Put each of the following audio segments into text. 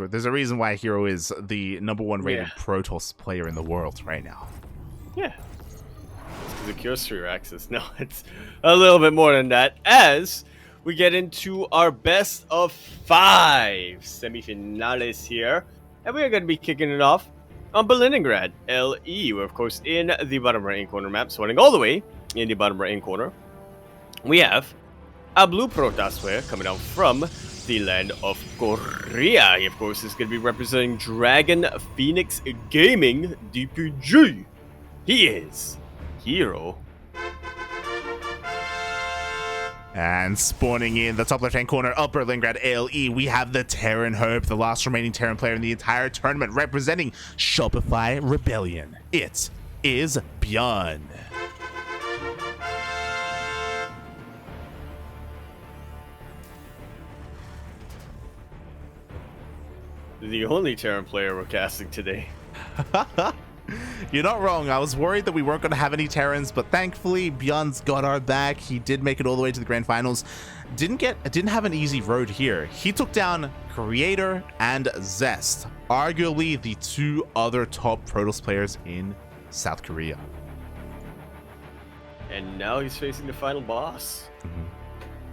There's a reason why herO is the #1 rated Protoss player in the world right now. Yeah. It's because it cures 3 Raxes. No, it's a little bit more than that. As we get into our best of 5 semifinales here. And we are going to be kicking it off on Berlingrad LE. We're, of course, in the bottom right-hand corner map, swinging all the way in the bottom right-hand corner. We have a blue Protoss player coming out from the land of Korea. He, of course, is going to be representing Dragon Phoenix Gaming DPG. He is herO. And spawning in the top left-hand corner of Berlingrad ALE, we have the Terran Hope, the last remaining Terran player in the entire tournament, representing Shopify Rebellion. It is ByuN. The only Terran player we're casting today. You're not wrong. I was worried that we weren't going to have any Terrans, but thankfully ByuN's got our back. He did make it all the way to the grand finals. Didn't have an easy road here. He took down Creator and Zest, arguably the 2 other top Protoss players in South Korea. And now he's facing the final boss.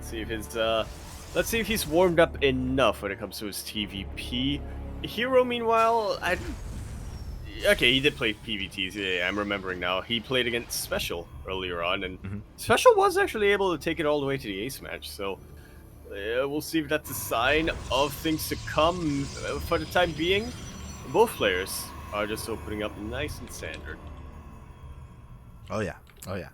Let's see if he's warmed up enough when it comes to his TvP. herO, meanwhile, okay, he did play PvTs. Yeah, I'm remembering now. He played against Special earlier on, and Special was actually able to take it all the way to the ace match. So we'll see if that's a sign of things to come. For the time being, both players are just opening up nice and standard. Oh yeah, oh yeah.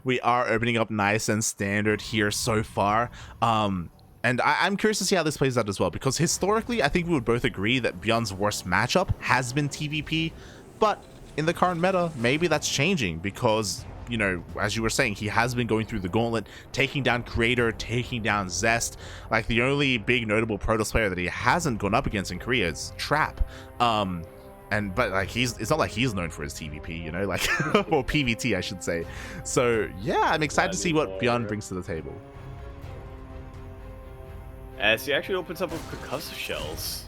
We are opening up nice and standard here so far. And I'm curious to see how this plays out as well, because historically, I think we would both agree that ByuN's worst matchup has been TvP, but in the current meta, maybe that's changing because, you know, as you were saying, he has been going through the gauntlet, taking down Creator, taking down Zest. Like, the only big notable Protoss player that he hasn't gone up against in Korea is Trap. But like, it's not like he's known for his TvP, you know, like, or PvT, I should say. So yeah, I'm excited to see what ByuN brings to the table. As he actually opens up with concussive shells,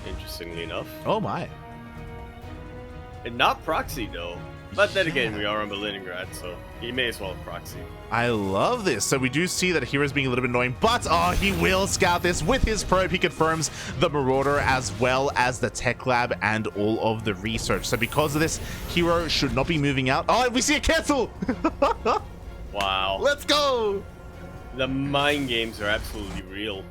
interestingly enough. Oh my. And not proxy though. But then again, we are on Berlingrad, so he may as well have proxy. I love this. So we do see that hero's being a little bit annoying, but he will scout this with his probe. He confirms the Marauder as well as the tech lab and all of the research. So because of this, herO should not be moving out. Oh, we see a cancel. Wow. Let's go. The mind games are absolutely real.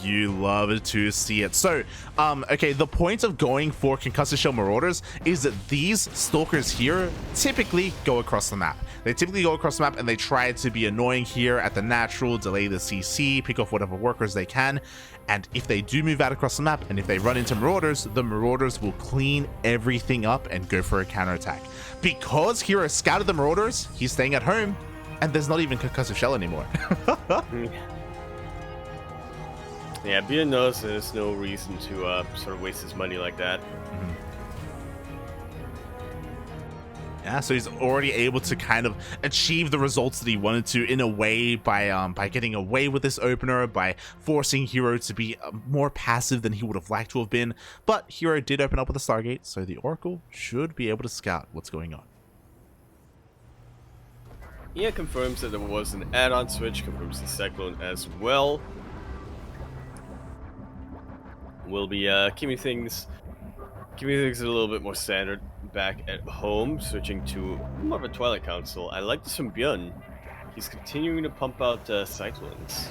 You love to see it. So, okay, the point of going for concussive shell Marauders is that these stalkers here typically go across the map. They typically go across the map and they try to be annoying here at the natural, delay the CC, pick off whatever workers they can. And if they do move out across the map and if they run into Marauders, the Marauders will clean everything up and go for a counterattack. Because herO scouted the Marauders, he's staying at home, and there's not even concussive shell anymore. Yeah, ByuN knows there's no reason to sort of waste his money like that. Yeah, so he's already able to kind of achieve the results that he wanted to in a way by getting away with this opener, by forcing herO to be more passive than he would have liked to have been. But herO did open up with a Stargate, so the Oracle should be able to scout what's going on. Yeah, confirms that there was an add-on switch, confirms the Cyclone as well. We'll be keeping things a little bit more standard back at home, switching to more of a Twilight Council. I like this from ByuN. He's continuing to pump out Cyclones.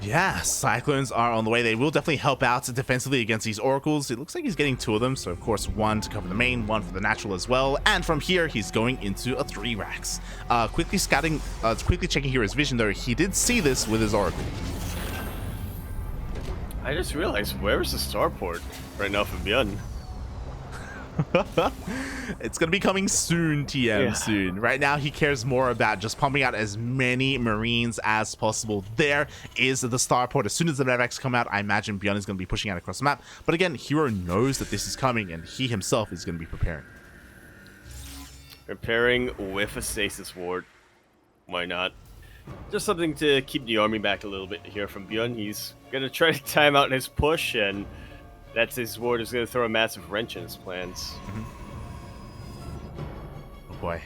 Yeah, Cyclones are on the way. They will definitely help out defensively against these Oracles. It looks like he's getting 2 of them, so of course 1 to cover the main, 1 for the natural as well. And from here, he's going into a 3 racks. Quickly checking here his vision though, he did see this with his Oracle. I just realized, where's the starport right now for ByuN? It's gonna be coming soon, TM, soon. Right now, he cares more about just pumping out as many Marines as possible. There is the starport. As soon as the medevacs come out, I imagine ByuN is gonna be pushing out across the map. But again, herO knows that this is coming, and he himself is gonna be preparing. Preparing with a stasis ward. Why not? Just something to keep the army back a little bit here from ByuN. He's gonna try to time out his push, and that's his ward is gonna throw a massive wrench in his plans. Oh boy.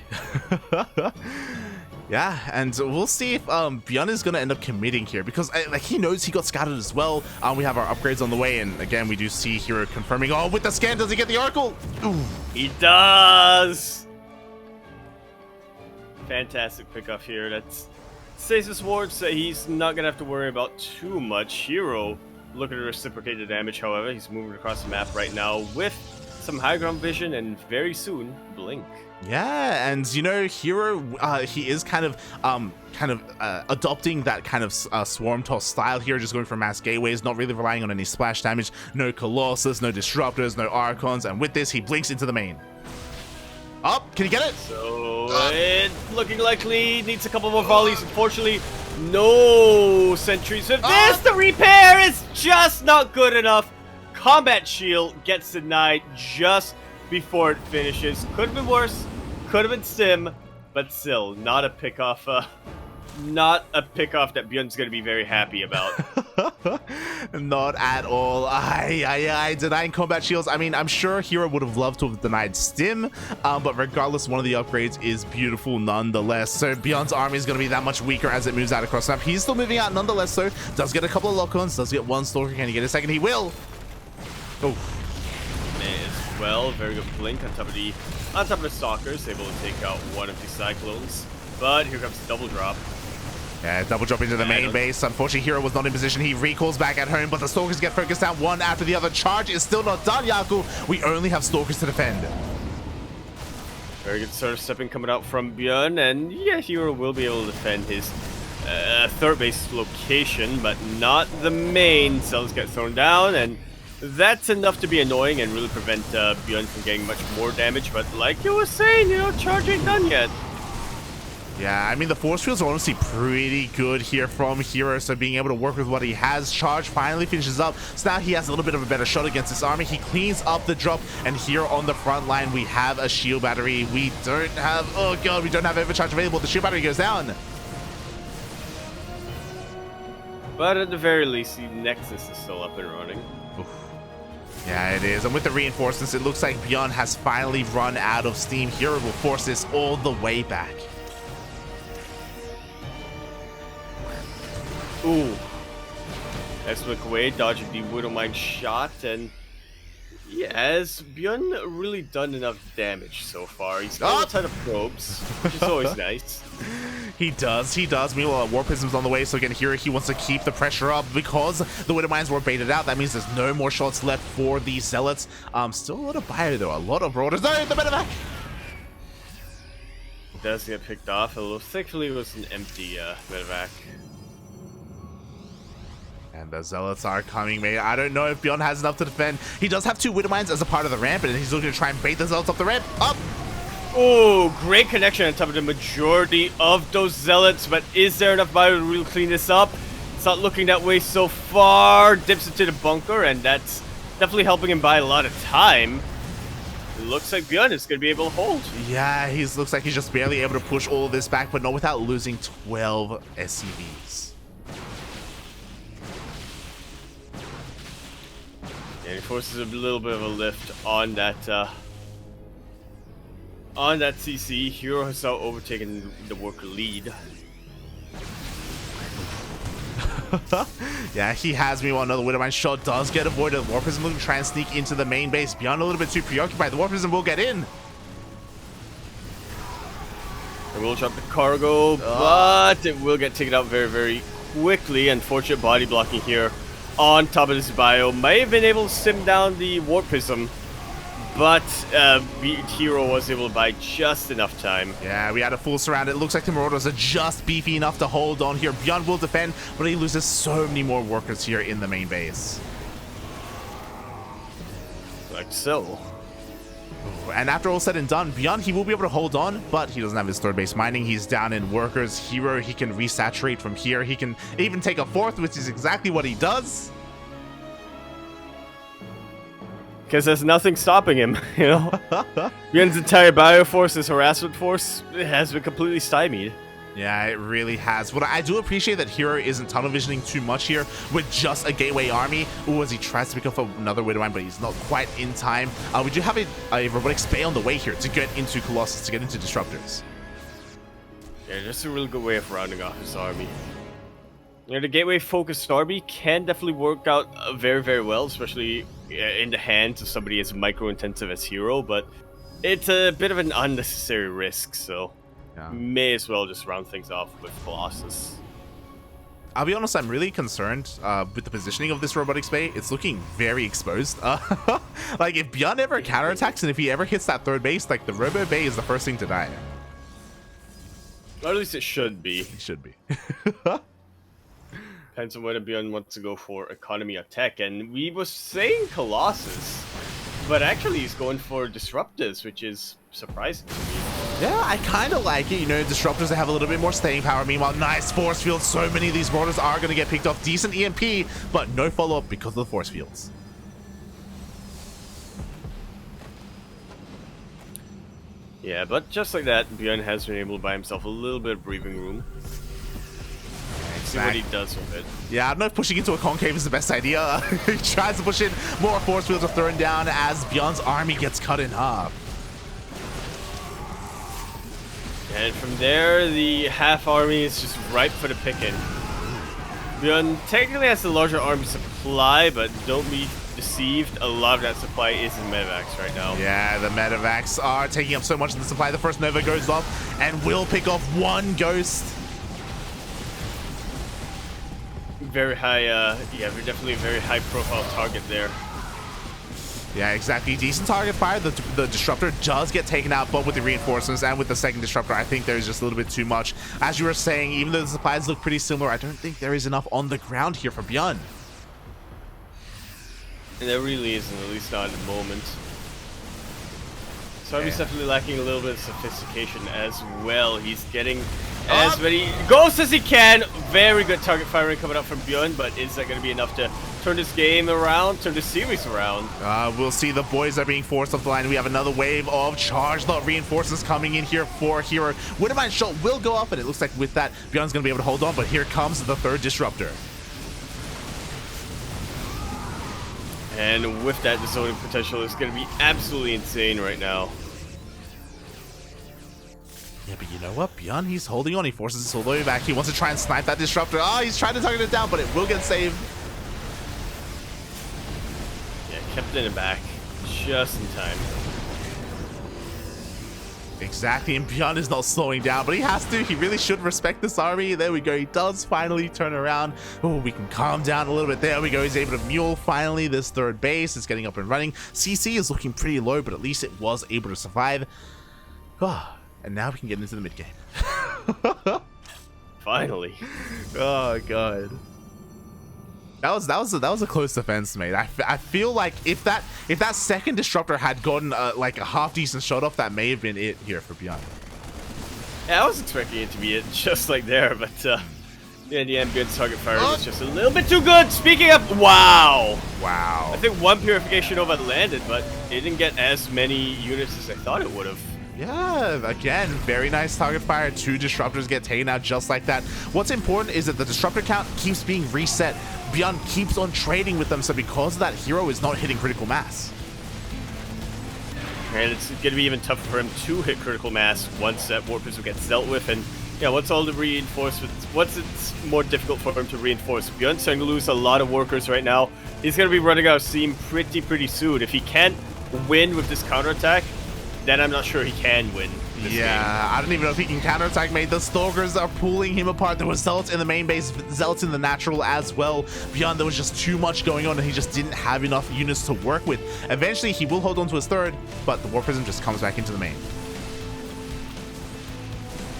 Yeah, and we'll see if ByuN is gonna end up committing here, because like he knows he got scouted as well. We have our upgrades on the way, and again we do see here confirming. Oh, with the scan, does he get the Oracle? Ooh. He does. Fantastic pickoff here. That's saves his ward, so he's not gonna have to worry about too much. herO looking to reciprocate the damage. However, he's moving across the map right now with some high ground vision, and very soon blink. Yeah, and you know, herO, he is kind of adopting that kind of swarm toss style here, just going for mass gateways, not really relying on any splash damage. No Colossus, no Disruptors, no Archons, and with this, he blinks into the main. Oh, can he get it? So it's looking likely. Needs a couple more volleys. Unfortunately, no sentries. With this, the repair is just not good enough. Combat shield gets denied just before it finishes. Could have been worse. Could have been sim, but still not a pickoff. Not a pickoff that ByuN's going to be very happy about. Not at all. Denying combat shields. I mean, I'm sure herO would have loved to have denied stim, but regardless, one of the upgrades is beautiful nonetheless. So ByuN's army is going to be that much weaker as it moves out across the map. He's still moving out nonetheless, so does get a couple of lock-ons, does get one stalker. Can he get a second? He will. Oh. As well, very good blink on top of the stalkers, able to take out one of the cyclones. But here comes the double drop. Yeah, double drop into the main base. Unfortunately, herO was not in position. He recalls back at home, but the Stalkers get focused down one after the other. Charge is still not done, Yaku. We only have Stalkers to defend. Very good sort of stepping coming out from ByuN, and yeah, herO will be able to defend his third base location, but not the main. Cells get thrown down, and that's enough to be annoying and really prevent ByuN from getting much more damage. But like you were saying, you know, charge ain't done yet. Yeah, I mean, the force fields are honestly pretty good here from herO, so being able to work with what he has. Charge finally finishes up, so now he has a little bit of a better shot against this army. He cleans up the drop, and here on the front line, we have a shield battery. We don't have, oh god, we don't have overcharge available. The shield battery goes down. But at the very least, the Nexus is still up and running. Oof. Yeah, it is. And with the reinforcements, it looks like ByuN has finally run out of steam. herO will force this all the way back. Ooh. Let's look away, dodging the Widowmine shot, and yeah, has ByuN really done enough damage so far? He's got a ton of probes, which is always nice. He does. Meanwhile, War Prism's on the way, so again, here he wants to keep the pressure up because the Widowmines were baited out. That means there's no more shots left for the Zealots. Still a lot of bio, though. A lot of Marauders. No, the medevac! It does get picked off, although thankfully it was an empty medevac. And the Zealots are coming, mate. I don't know if ByuN has enough to defend. He does have two Widowmines as a part of the ramp, and he's looking to try and bait the Zealots up the ramp. Up! Oh, great connection on top of the majority of those Zealots, but is there enough bio to really clean this up? It's not looking that way so far. Dips into the bunker, and that's definitely helping him buy a lot of time. It looks like ByuN is going to be able to hold. Yeah, he looks like he's just barely able to push all of this back, but not without losing 12 SCVs. And he forces a little bit of a lift on that CC. herO has now overtaken the worker lead. Yeah, he has me. While another Widowmine shot does get avoided. The War Prism looking to try and sneak into the main base. ByuN a little bit too preoccupied. The War Prism will get in. It will drop the cargo, but it will get taken out very, very quickly. Unfortunate body blocking here on top of this bio. May have been able to sim down the War Prism, but herO was able to buy just enough time. Yeah, we had a full surround. It looks like the Marauders are just beefy enough to hold on here. ByuN will defend, but he loses so many more workers here in the main base. Like so. And after all said and done, ByuN, he will be able to hold on, but he doesn't have his third base mining. He's down in workers. herO, he can resaturate from here. He can even take a fourth, which is exactly what he does. Because there's nothing stopping him, you know? ByuN's entire bio force, his harassment force, has been completely stymied. Yeah, it really has. What I do appreciate that herO isn't tunnel visioning too much here with just a gateway army. Ooh, as he tries to pick up another Widowmine, but he's not quite in time. We do have a robotic spay on the way here to get into Colossus, to get into Disruptors. Yeah, just a really good way of rounding off his army. You know, the gateway focused army can definitely work out very, very well, especially in the hands of somebody as micro-intensive as herO, but it's a bit of an unnecessary risk, so yeah. May as well just round things off with Colossus. I'll be honest, I'm really concerned with the positioning of this robotic spay. It's looking very exposed. Like, if ByuN ever counterattacks and if he ever hits that third base, like, the robo bay is the first thing to die. Or at least it should be. It should be. Depends on whether ByuN wants to go for economy of tech, and we was saying Colossus, but actually he's going for Disruptors, which is surprising to me. Yeah, I kind of like it. You know, Disruptors, they have a little bit more staying power. Meanwhile, nice force field. So many of these mortars are going to get picked off. Decent EMP, but no follow-up because of the force fields. Yeah, but just like that, ByuN has been able to buy himself a little bit of breathing room. See what he does with it. Yeah, I don't know if pushing into a concave is the best idea. He tries to push in, more force fields are thrown down as ByuN's army gets cut in half. And from there, the half army is just ripe for the picking. ByuN technically has the larger army supply, but don't be deceived. A lot of that supply is in medevacs right now. Yeah, the medevacs are taking up so much of the supply. The first Nova goes off and will pick off one ghost. Very high, yeah, definitely a very high-profile target there. Yeah, exactly. Decent target fire. The Disruptor does get taken out, but with the reinforcements and with the second Disruptor, I think there's just a little bit too much. As you were saying, even though the supplies look pretty similar, I don't think there is enough on the ground here for ByuN. And there really isn't, at least not at the moment. So he's definitely lacking a little bit of sophistication as well. He's getting as many ghosts as he can. Very good target firing coming up from ByuN, but is that going to be enough to turn this game around, turn this series around? We'll see. The boys are being forced off the line. We have another wave of charged lot reinforcements coming in here for herO. Widowmine shot will go up, and it looks like with that, ByuN's going to be able to hold on, but here comes the third Disruptor. And with that, the zoning potential is going to be absolutely insane right now. Yeah, but you know what? ByuN, he's holding on. He forces his all the way back. He wants to try and snipe that Disruptor. Oh, he's trying to target it down, but it will get saved. Yeah, kept it in the back just in time. Exactly, and ByuN is not slowing down, but he has to. He really should respect this army. There we go. He does finally turn around. Oh, we can calm down a little bit. There we go. He's able to mule finally this third base. It's getting up and running. CC is looking pretty low, but at least it was able to survive. Oh, and now we can get into the mid game. Finally. Oh god. That was a close defense, mate. I feel like if that second Disruptor had gotten like a half decent shot off, that may have been it here for ByuN. Yeah, I was expecting it to be it just like there, but yeah, in the end, ByuN's target fire was just a little bit too good. Speaking of, wow. I think one Purification Nova landed, but it didn't get as many units as I thought it would have. Yeah, again, very nice target fire. Two Disruptors get taken out just like that. What's important is that the Disruptor count keeps being reset. ByuN keeps on trading with them, so because of that, herO is not hitting critical mass. And it's going to be even tougher for him to hit critical mass once that Warp Prism gets dealt with. And yeah, once all the reinforcements, once it's more difficult for him to reinforce. ByuN's starting to lose a lot of workers right now. He's going to be running out of steam pretty soon. If he can't win with this counterattack, then I'm not sure he can win this game. I don't even know if he can counterattack, mate. The Stalkers are pulling him apart. There was Zealots in the main base, Zealots in the natural as well. ByuN, there was just too much going on, and he just didn't have enough units to work with. Eventually, he will hold on to his third, but the Warp Prism just comes back into the main.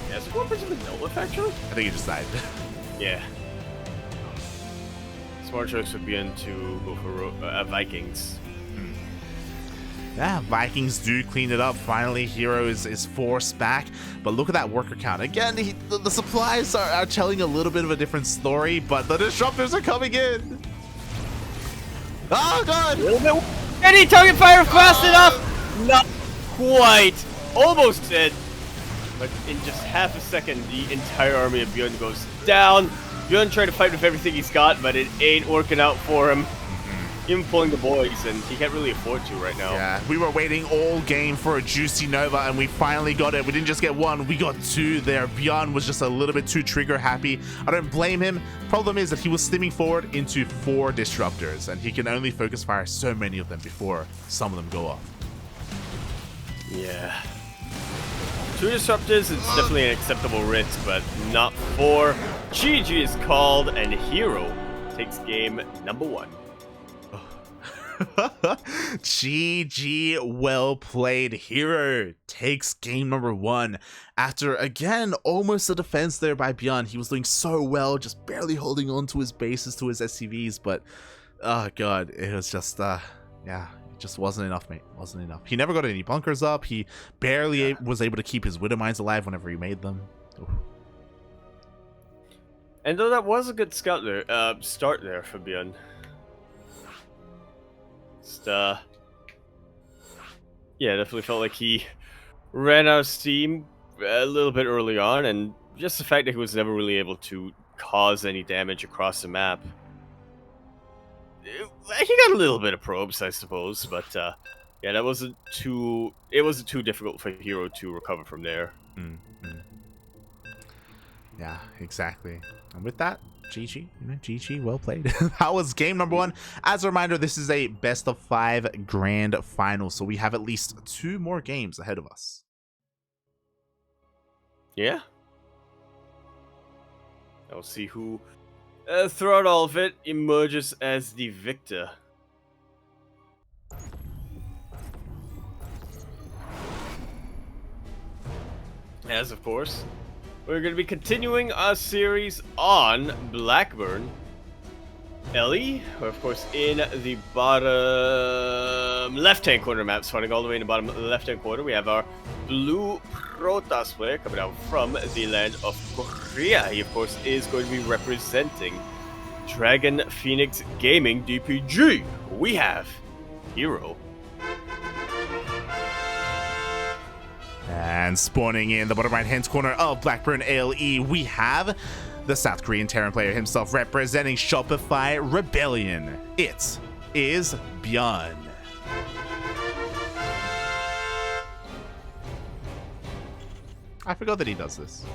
Yeah, is the Warp Prism a Nova, actually? I think he just died. Yeah. Smart choice would be to go for Vikings. Yeah, Vikings do clean it up. Finally, herO is forced back. But look at that worker count. Again, the supplies are telling a little bit of a different story, but the Disruptors are coming in. Oh, God. Any target fire fast enough? Not quite. Almost dead. But in just half a second, the entire army of ByuN goes down. ByuN tried to fight with everything he's got, but it ain't working out for him. Even pulling the boys, and he can't really afford to right now. Yeah, we were waiting all game for a juicy Nova, and we finally got it. We didn't just get one, we got two there. ByuN was just a little bit too trigger happy. I don't blame him. Problem is that he was stimming forward into 4 disruptors, and he can only focus fire so many of them before some of them go off. Yeah. 2 disruptors, it's definitely an acceptable risk, but not 4. GG is called, and herO takes game number 1. GG, well played. herO takes game number 1 after again almost a defense there by ByuN. He was doing so well, just barely holding on to his bases, to his SCVs, but oh god, it was just yeah, it just wasn't enough, mate. Wasn't enough. He never got any bunkers up. He barely was able to keep his Widow Mines alive whenever he made them. Oof. And though that was a good scout there, start there for ByuN. Yeah, definitely felt like he ran out of steam a little bit early on, and just the fact that he was never really able to cause any damage across the map. He got a little bit of probes, I suppose, but yeah, that wasn't too. It wasn't too difficult for herO to recover from there. Yeah, exactly. And with that, GG, GG, well played. That was game number 1. As a reminder, this is a best of 5 grand final, so we have at least 2 more games ahead of us. Yeah. I'll see who, throughout all of it, emerges as the victor. As of course, we're going to be continuing our series on Blackburn. Ellie, we're of course in the bottom left-hand corner map, starting all the way in the bottom left-hand corner. We have our blue Protoss player coming out from the land of Korea. He of course is going to be representing Dragon Phoenix Gaming DPG. We have herO. And spawning in the bottom right-hand corner of Blackburn ALE, we have the South Korean Terran player himself representing Shopify Rebellion. It is ByuN. I forgot that he does this.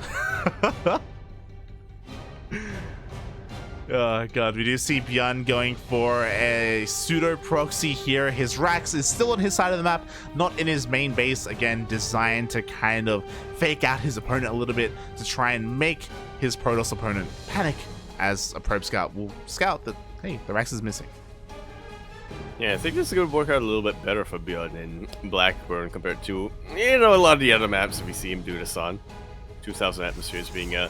Oh god, we do see ByuN going for a pseudo proxy here. His Rax is still on his side of the map, not in his main base. Again, designed to kind of fake out his opponent a little bit to try and make his Protoss opponent panic, as a probe scout will scout that, hey, the Rax is missing. Yeah, I think this is going to work out a little bit better for ByuN in Blackburn compared to, you know, a lot of the other maps that we see him do this on. 2000 Atmospheres being a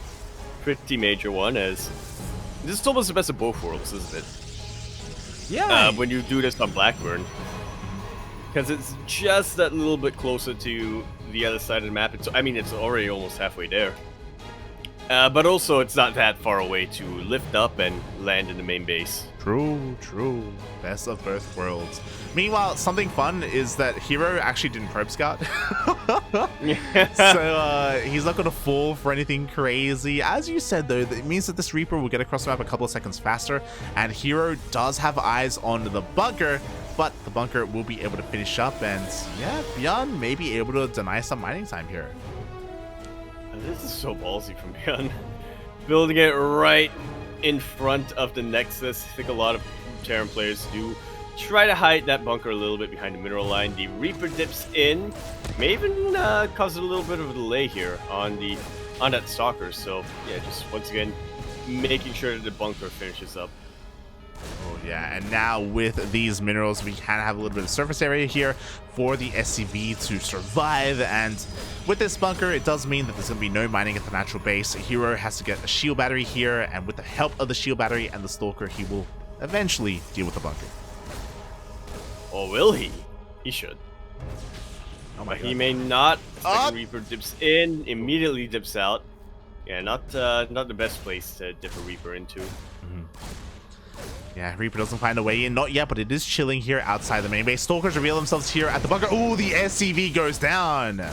pretty major one, as this is almost the best of both worlds, isn't it? Yeah. When you do this on Blackburn. Because it's just that little bit closer to the other side of the map. I mean, it's already almost halfway there. But also, it's not that far away to lift up and land in the main base. True, true. Best of both worlds. Meanwhile, something fun is that herO actually didn't probe scout. So he's not going to fall for anything crazy. As you said, though, it means that this Reaper will get across the map a couple of seconds faster. And herO does have eyes on the bunker, but the bunker will be able to finish up. And yeah, ByuN may be able to deny some mining time here. This is so ballsy from ByuN. Building it right in front of the Nexus. I think a lot of Terran players do try to hide that bunker a little bit behind the mineral line. The Reaper dips in. May even cause a little bit of a delay here on that Stalker. So yeah, just once again making sure that the bunker finishes up. Oh yeah, and now with these minerals, we can have a little bit of surface area here for the SCV to survive. And with this bunker, it does mean that there's going to be no mining at the natural base. herO has to get a shield battery here, and with the help of the shield battery and the Stalker, he will eventually deal with the bunker. Or will he? He should. Oh my God. He may not. Second Reaper dips in, immediately dips out. Yeah, not the best place to dip a Reaper into. Yeah, Reaper doesn't find a way in. Not yet, but it is chilling here outside the main base. Stalkers reveal themselves here at the bunker. Oh, the SCV goes down.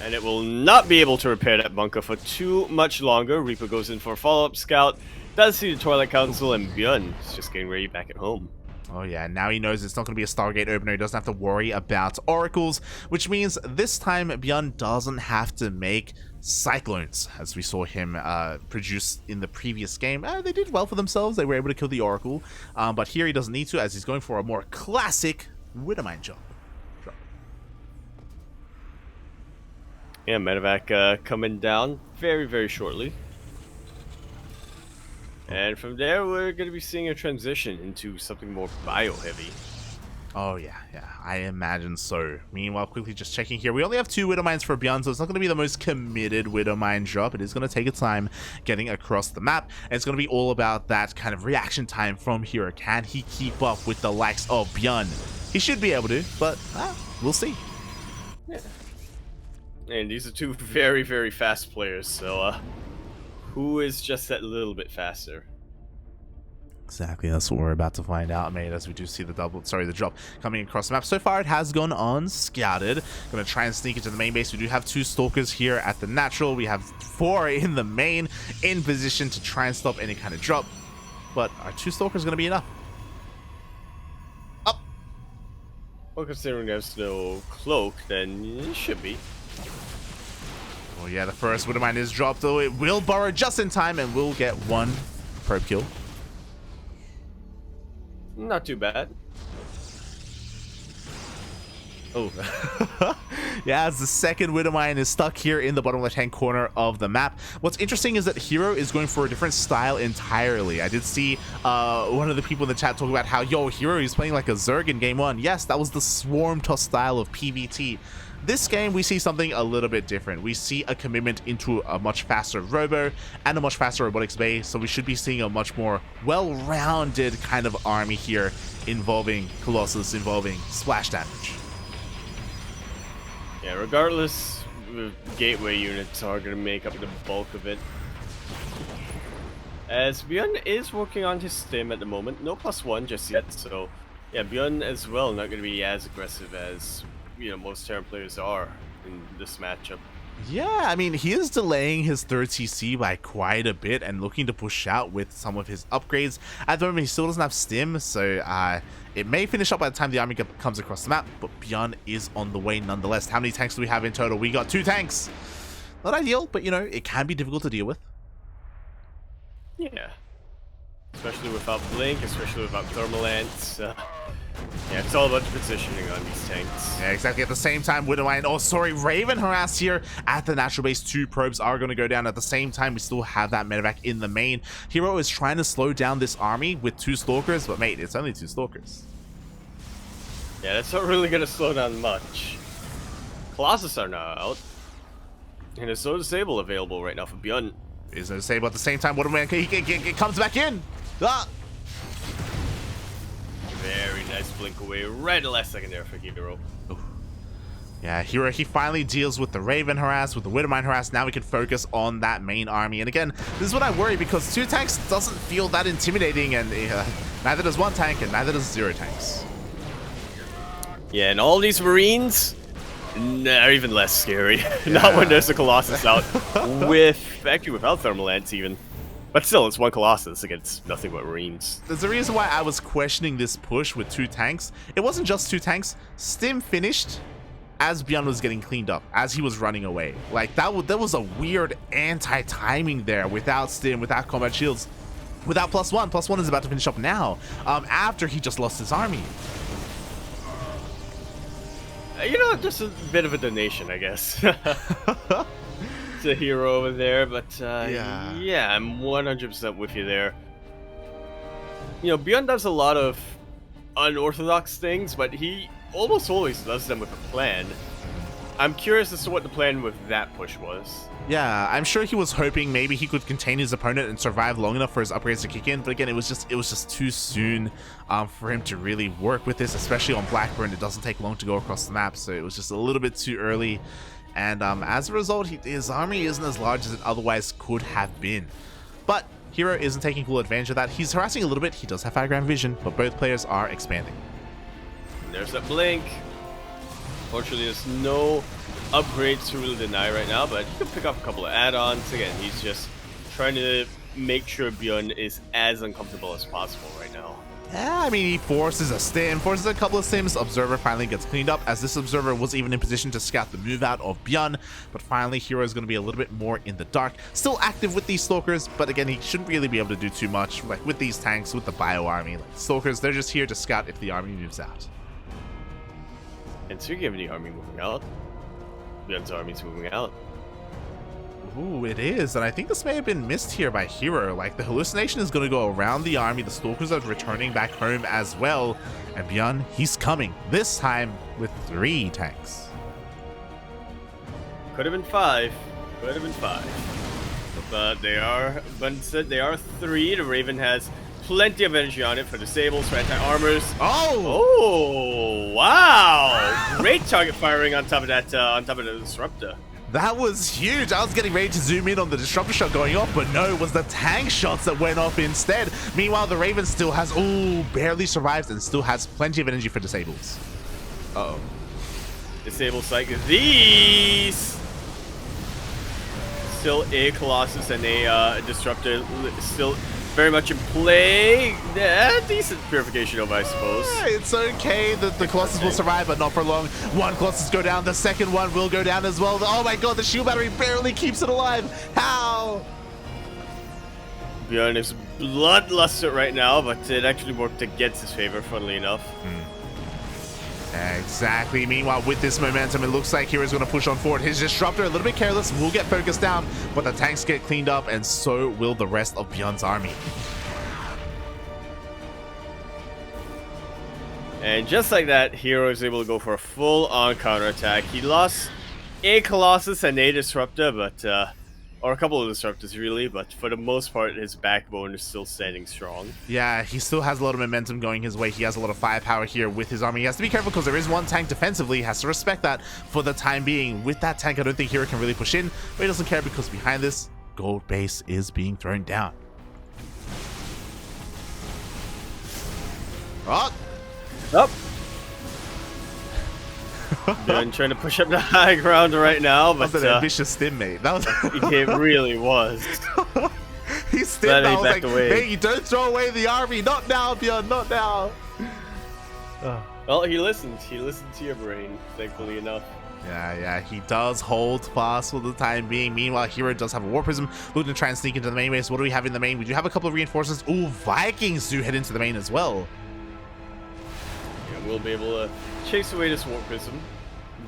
And it will not be able to repair that bunker for too much longer. Reaper goes in for a follow-up scout. Does see the Twilight Council, and ByuN is just getting ready back at home. Oh yeah, now he knows it's not going to be a Stargate opener. He doesn't have to worry about oracles, which means this time ByuN doesn't have to make cyclones, as we saw him produce in the previous game. They did well for themselves. They were able to kill the oracle, but here he doesn't need to, as he's going for a more classic Widowmine job. Yeah, medevac coming down very, very shortly. And from there, we're going to be seeing a transition into something more bio-heavy. Oh, yeah, I imagine so. Meanwhile, quickly just checking here. We only have 2 Widowmines for ByuN, so it's not going to be the most committed Widowmine drop. It is going to take its time getting across the map. And it's going to be all about that kind of reaction time from herO. Can he keep up with the likes of ByuN? He should be able to, but we'll see. Yeah. And these are 2 very, very fast players, so who is just that little bit faster? Exactly, that's what we're about to find out, mate, as we do see the drop coming across the map. So far, it has gone unscouted. Gonna try and sneak into the main base. We do have 2 stalkers here at the natural. We have 4 in the main, in position to try and stop any kind of drop. But are 2 stalkers gonna be enough? Up! Well, considering there's no cloak, then it should be. Oh yeah, the first Widowmine is dropped, though it will burrow just in time and will get 1 probe kill. Not too bad. Oh. Yeah, as the second Widowmine is stuck here in the bottom left-hand corner of the map. What's interesting is that herO is going for a different style entirely. I did see one of the people in the chat talk about how, herO is playing like a Zerg in game 1. Yes, that was the swarm toss style of PvT. This game, we see something a little bit different. We see a commitment into a much faster robo and a much faster robotics bay, so we should be seeing a much more well-rounded kind of army here involving Colossus, involving splash damage. Yeah, regardless, the gateway units are going to make up the bulk of it. As ByuN is working on his stim at the moment, no +1 just yet, so yeah, ByuN as well not going to be as aggressive as most Terran players are in this matchup. Yeah, I mean, he is delaying his 3rd CC by quite a bit and looking to push out with some of his upgrades. At the moment, he still doesn't have stim, so it may finish up by the time the army comes across the map, but ByuN is on the way nonetheless. How many tanks do we have in total? We got 2 tanks. Not ideal, but it can be difficult to deal with. Yeah. Especially without Blink, especially without Thermal Ants. Yeah, it's all about the positioning on these tanks. Yeah, exactly. At the same time, Raven harass here at the natural base. 2 probes are going to go down at the same time. We still have that medevac in the main. herO is trying to slow down this army with 2 stalkers, but mate, it's only 2 stalkers. Yeah, that's not really going to slow down much. Colossus are now out. And there's no disable available right now for ByuN. Is no disable at the same time. He comes back in. Ah! Very nice blink away right at the last second there for herO. Yeah, herO, he finally deals with the Raven harass, with the Widowmine harass. Now we can focus on that main army. And again, this is what I worry, because 2 tanks doesn't feel that intimidating, and neither does 1 tank, and neither does 0 tanks. Yeah, and all these Marines are even less scary. Not when there's a Colossus out. Actually without Thermal Ants even. But still, it's 1 Colossus against nothing but Marines. There's a reason why I was questioning this push with 2 tanks. It wasn't just 2 tanks. Stim finished as ByuN was getting cleaned up, as he was running away. Like, that was a weird anti-timing there, without Stim, without combat shields, without +1. +1 is about to finish up now, after he just lost his army. Just a bit of a donation, I guess. To herO over there, but yeah, I'm 100% with you there. ByuN does a lot of unorthodox things, but he almost always does them with a plan. I'm curious as to what the plan with that push was. Yeah, I'm sure he was hoping maybe he could contain his opponent and survive long enough for his upgrades to kick in, but again, it was just too soon for him to really work with this, especially on Blackburn. It doesn't take long to go across the map, so it was just a little bit too early. And as a result, his army isn't as large as it otherwise could have been. But herO isn't taking full advantage of that. He's harassing a little bit. He does have high ground vision, but both players are expanding. There's that blink. Fortunately, there's no upgrades to really deny right now, but he can pick up a couple of add-ons. Again, he's just trying to make sure ByuN is as uncomfortable as possible right now. Yeah, I mean, he forces a stim, forces a couple of stims. Observer finally gets cleaned up, as this Observer was even in position to scout the move out of ByuN. But finally, herO is going to be a little bit more in the dark. Still active with these Stalkers, but again, he shouldn't really be able to do too much. Like with these tanks, with the Bio army, like Stalkers, they're just here to scout if the army moves out. And speaking of the army moving out, ByuN's army's moving out. Ooh, it is, and I think this may have been missed here by herO. Like, the hallucination is going to go around the army. The Stalkers are returning back home as well. And ByuN, he's coming, this time with 3 tanks. Could have been 5. Could have been 5. But instead they are 3. The Raven has plenty of energy on it for disables, for anti-armors. Oh, wow! Great target firing on top of that, on top of the Disruptor. That was huge. I was getting ready to zoom in on the Disruptor shot going off, but no, it was the tank shots that went off instead. Meanwhile, the Raven still has, barely survives and still has plenty of energy for disables. Uh-oh. Disables like these! Still a Colossus and a Disruptor still very much in play. Yeah, decent purification over, I suppose. Yeah, it's okay that the Colossus will survive, but not for long. One Colossus go down, the second one will go down as well. Oh my god, the shield battery barely keeps it alive. How? ByuN is bloodlusted right now, but it actually worked against his favor, funnily enough. Exactly. Meanwhile, with this momentum, it looks like hero's going to push on forward. His Disruptor, a little bit careless, will get focused down, but the tanks get cleaned up, and so will the rest of ByuN's army. And just like that, herO is able to go for a full-on counterattack. He lost a Colossus and a Disruptor, but or a couple of Disruptors really, but for the most part, his backbone is still standing strong. Yeah, he still has a lot of momentum going his way. He has a lot of firepower here with his army. He has to be careful because there is one tank defensively. He has to respect that for the time being. With that tank, I don't think herO can really push in, but he doesn't care because behind this, gold base is being thrown down. Oh! Up. ByuN trying to push up the high ground right now, but that was an ambitious stim, mate. That was it really was. He stimmed. I was like, away. "Hey, you don't throw away the army. Not now, ByuN. Not now." Well, he listened. He listened to your brain, thankfully enough. Yeah, he does hold fast for the time being. Meanwhile, herO does have a War Prism, looking to try and sneak into the main base. What do we have in the main? We do have a couple of reinforcements. Ooh, Vikings do head into the main as well. Yeah, we'll be able to chase away this War Prism.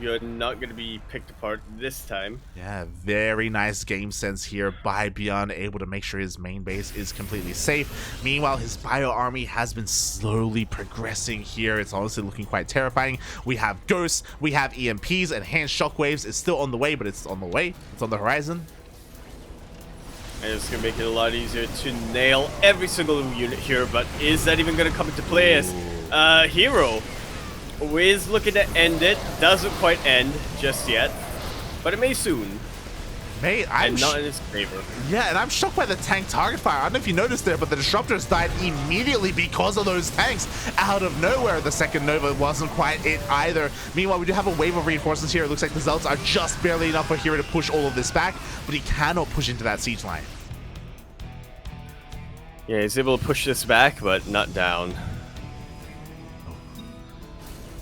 You're not going to be picked apart this time. Yeah, very nice game sense here by ByuN, able to make sure his main base is completely safe. Meanwhile, his bio army has been slowly progressing here. It's honestly looking quite terrifying. We have Ghosts, we have EMPs, Enhanced Shockwaves is still on the way, but it's on the way. It's on the horizon. And it's going to make it a lot easier to nail every single unit here, but is that even going to come into play as herO is looking to end it. Doesn't quite end just yet, but it may soon. Mate, I'm not in his favor. Yeah, and I'm shocked by the tank target fire. I don't know if you noticed there, but the Disruptors died immediately because of those tanks out of nowhere. The second Nova wasn't quite it either. Meanwhile, we do have a wave of reinforcements here. It looks like the Zealots are just barely enough for herO to push all of this back, but he cannot push into that siege line. Yeah, he's able to push this back, but not down.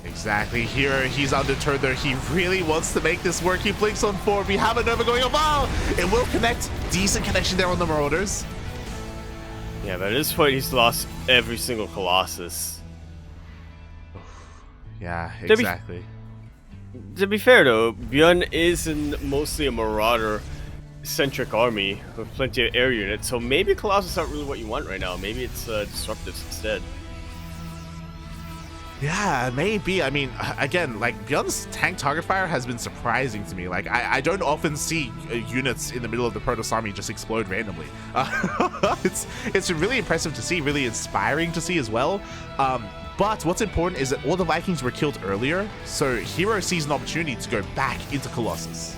Exactly. Here, he's undeterred there. He really wants to make this work. He blinks on forward. We have a Nova going up. Oh, it will connect. Decent connection there on the Marauders. Yeah, but at this point, he's lost every single Colossus. Yeah, exactly. To be fair, though, ByuN is mostly a Marauder-centric army with plenty of air units, so maybe Colossus aren't really what you want right now. Maybe it's Disruptors instead. Yeah, maybe. I mean, again, like, ByuN's tank target fire has been surprising to me. Like, I don't often see units in the middle of the Protoss army just explode randomly. It's really impressive to see, really inspiring to see as well. But what's important is that all the Vikings were killed earlier, so herO sees an opportunity to go back into Colossus.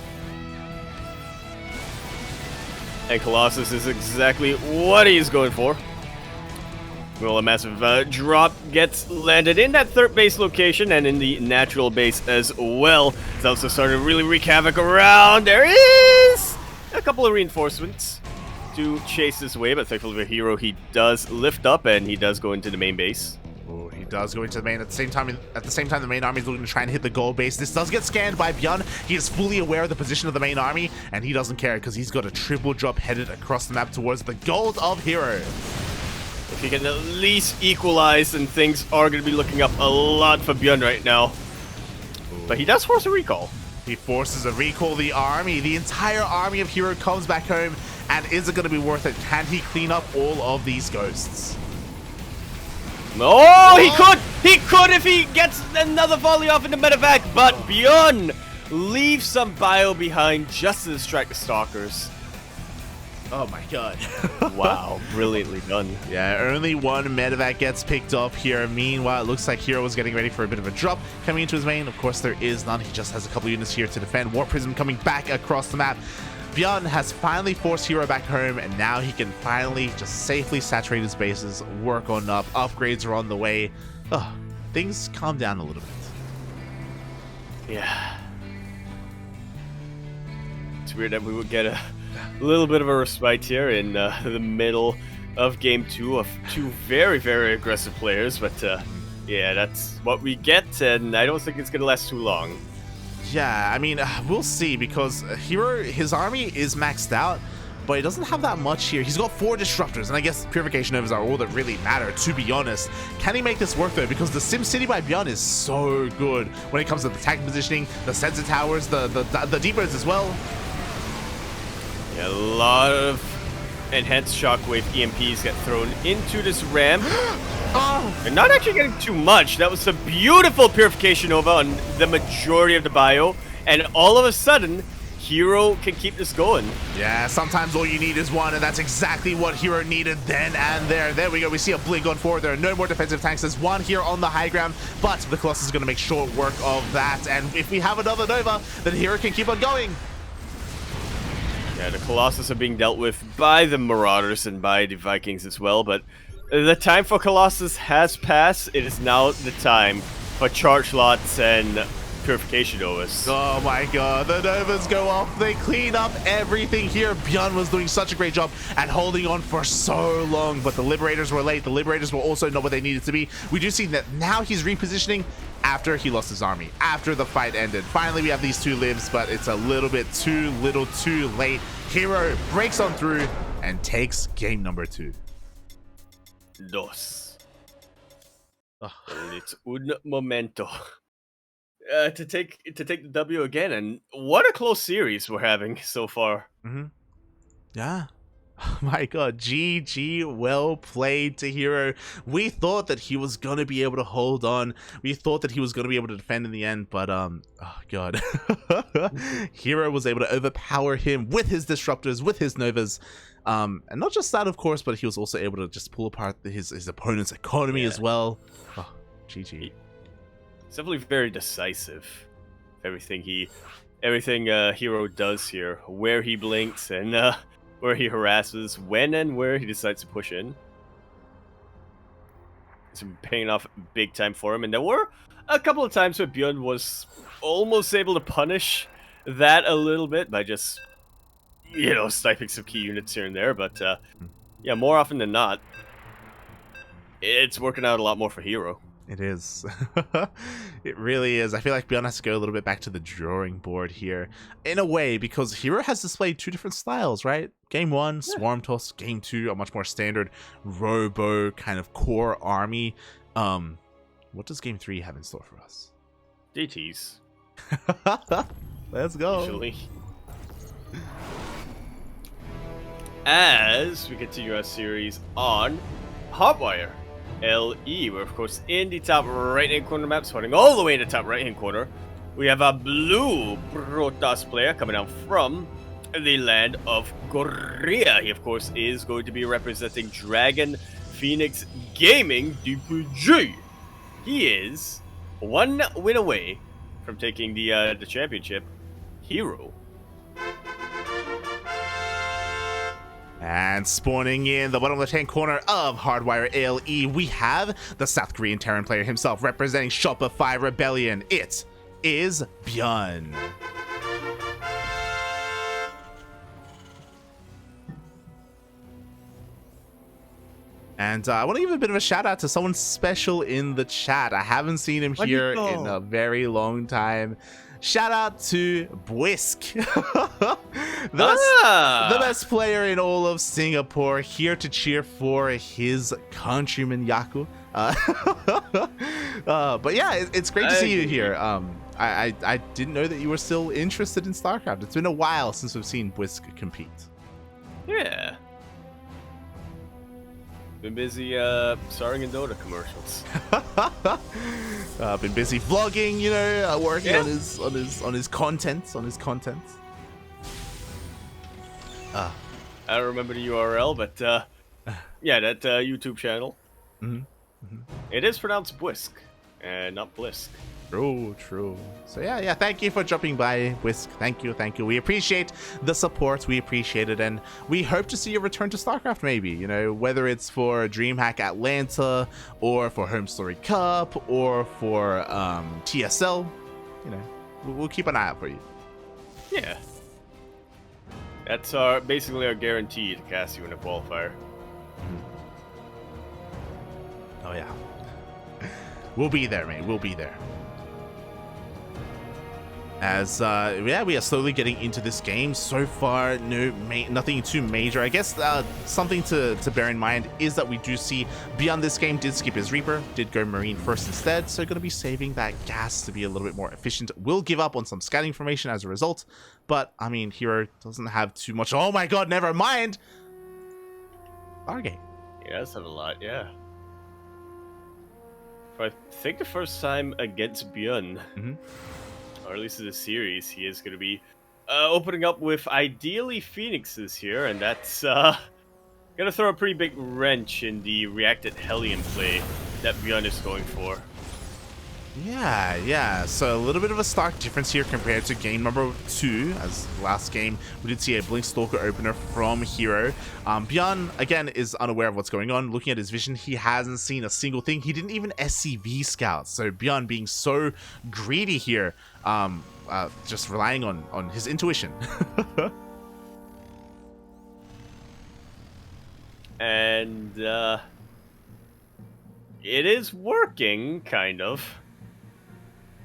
And Colossus is exactly what he's going for. Well, a massive drop gets landed in that third base location and in the natural base as well. It's also starting to really wreak havoc around. There is a couple of reinforcements to chase this way, but thankfully for herO, he does lift up and he does go into the main base. Oh, he does go into the main at the same time. The main army is looking to try and hit the gold base. This does get scanned by ByuN. He is fully aware of the position of the main army, and he doesn't care because he's got a triple drop headed across the map towards the gold of herO. If he can at least equalize, then things are going to be looking up a lot for ByuN right now. Ooh. But he does force a recall. He forces a recall. The entire army of herO comes back home, and is it going to be worth it? Can he clean up all of these ghosts? Oh, he could! He could if he gets another volley off into medevac, but ByuN leaves some bio behind just to distract the stalkers. Oh my god. Wow, brilliantly done. Yeah, only one medevac gets picked up here. Meanwhile, it looks like herO was getting ready for a bit of a drop coming into his main. Of course, there is none. He just has a couple units here to defend. Warp Prism coming back across the map. ByuN has finally forced herO back home, and now he can finally just safely saturate his bases, work on up. Upgrades are on the way. Oh, things calm down a little bit. Yeah. It's weird that we would get a little bit of a respite here in the middle of game 2 of two very, very aggressive players, but yeah, that's what we get, and I don't think it's going to last too long. Yeah, I mean, we'll see, because herO, his army is maxed out, but he doesn't have that much here. He's got 4 disruptors, and I guess Purification Novas are all that really matter, to be honest. Can he make this work, though? Because the SimCity by ByuN is so good when it comes to the tank positioning, the sensor towers, the depots as well. Yeah, a lot of enhanced shockwave EMPs get thrown into this ramp. Oh. They're not actually getting too much. That was a beautiful Purification Nova on the majority of the bio, and all of a sudden, herO can keep this going. Yeah, sometimes all you need is one, and that's exactly what herO needed then and there. There we go. We see a blink on forward. There are no more defensive tanks. There's one here on the high ground, but the Colossus is going to make short work of that. And if we have another Nova, then herO can keep on going. Yeah, the Colossus are being dealt with by the Marauders and by the Vikings as well, but the time for Colossus has passed. It is now the time for Charge Lots and Purification Novas. Oh my god, the Novas go off. They clean up everything here. ByuN was doing such a great job at holding on for so long, but the Liberators were late. The Liberators were also not what they needed to be. We do see that now he's repositioning after he lost his army, after the fight ended. Finally, we have these 2 libs, but it's a little bit too little too late. herO breaks on through and takes game number 2. Dos. Oh, it's un momento. To take the W again, and what a close series we're having so far. Mm-hmm. Yeah. Oh my god, GG, well played to herO. We thought that he was gonna be able to hold on. We thought that he was gonna be able to defend in the end, but oh god. herO was able to overpower him with his disruptors, with his Novas. And not just that, of course, but he was also able to just pull apart his opponent's economy as well. Oh, GG. It's definitely very decisive. Everything herO does here, where he blinks and where he harasses, when and where he decides to push in. It's been paying off big time for him, and there were a couple of times where ByuN was almost able to punish that a little bit by just, you know, sniping some key units here and there, but yeah, more often than not, it's working out a lot more for herO. It is. It really is. I feel like ByuN has to go a little bit back to the drawing board here, in a way, because herO has displayed 2 different styles, right? Game 1, Swarm Toss. Game 2, a much more standard robo kind of core army. What does Game 3 have in store for us? DTs. Let's go. Usually. As we continue our series on Hotwire. LE, we're of course in the top right-hand corner map, starting all the way in the top right-hand corner. We have a blue Protoss player coming out from the land of Korea. He of course is going to be representing Dragon Phoenix Gaming DPG. He is 1 win away from taking the championship. herO. And spawning in the bottom left-hand corner of Hardwire ALE, we have the South Korean Terran player himself representing Shopify Rebellion. It is ByuN. And I want to give a bit of a shout out to someone special in the chat. I haven't seen him here in a very long time. Shout out to Bwisk, the best player in all of Singapore, here to cheer for his countryman Yaku. But yeah, it's great to see you here. I didn't know that you were still interested in StarCraft. It's been a while since we've seen Bwisk compete. Yeah. Been busy starring in Dota commercials. Been busy vlogging, you know, working on his contents. I don't remember the URL, but yeah, that YouTube channel. It is pronounced Bwisk and not Blisk. True. So yeah, thank you for dropping by, Whisk. Thank you. We appreciate the support. We appreciate it, and we hope to see you return to StarCraft maybe, you know, whether it's for DreamHack Atlanta, or for Home Story Cup, or for TSL, you know, we'll keep an eye out for you. Yeah. That's basically our guarantee to cast you in a qualifier. Oh yeah. We'll be there, mate. We'll be there. As yeah, we are slowly getting into this game. So far, nothing too major. I guess something to bear in mind is that we do see ByuN this game did skip his Reaper, did go Marine first instead, so going to be saving that gas to be a little bit more efficient. Will give up on some scouting information as a result, but I mean, herO doesn't have too much. Oh my god, never mind. Stargate. He does have a lot, yeah. For I think the first time against ByuN. Or at least in the series, he is going to be opening up with ideally Phoenixes here, and that's going to throw a pretty big wrench in the reacted Hellion play that ByuN is going for. Yeah. So a little bit of a stark difference here compared to game number 2. As last game, we did see a Blink Stalker opener from herO. ByuN, again, is unaware of what's going on. Looking at his vision, he hasn't seen a single thing. He didn't even SCV scout. So ByuN being so greedy here, just relying on his intuition. And it is working, kind of.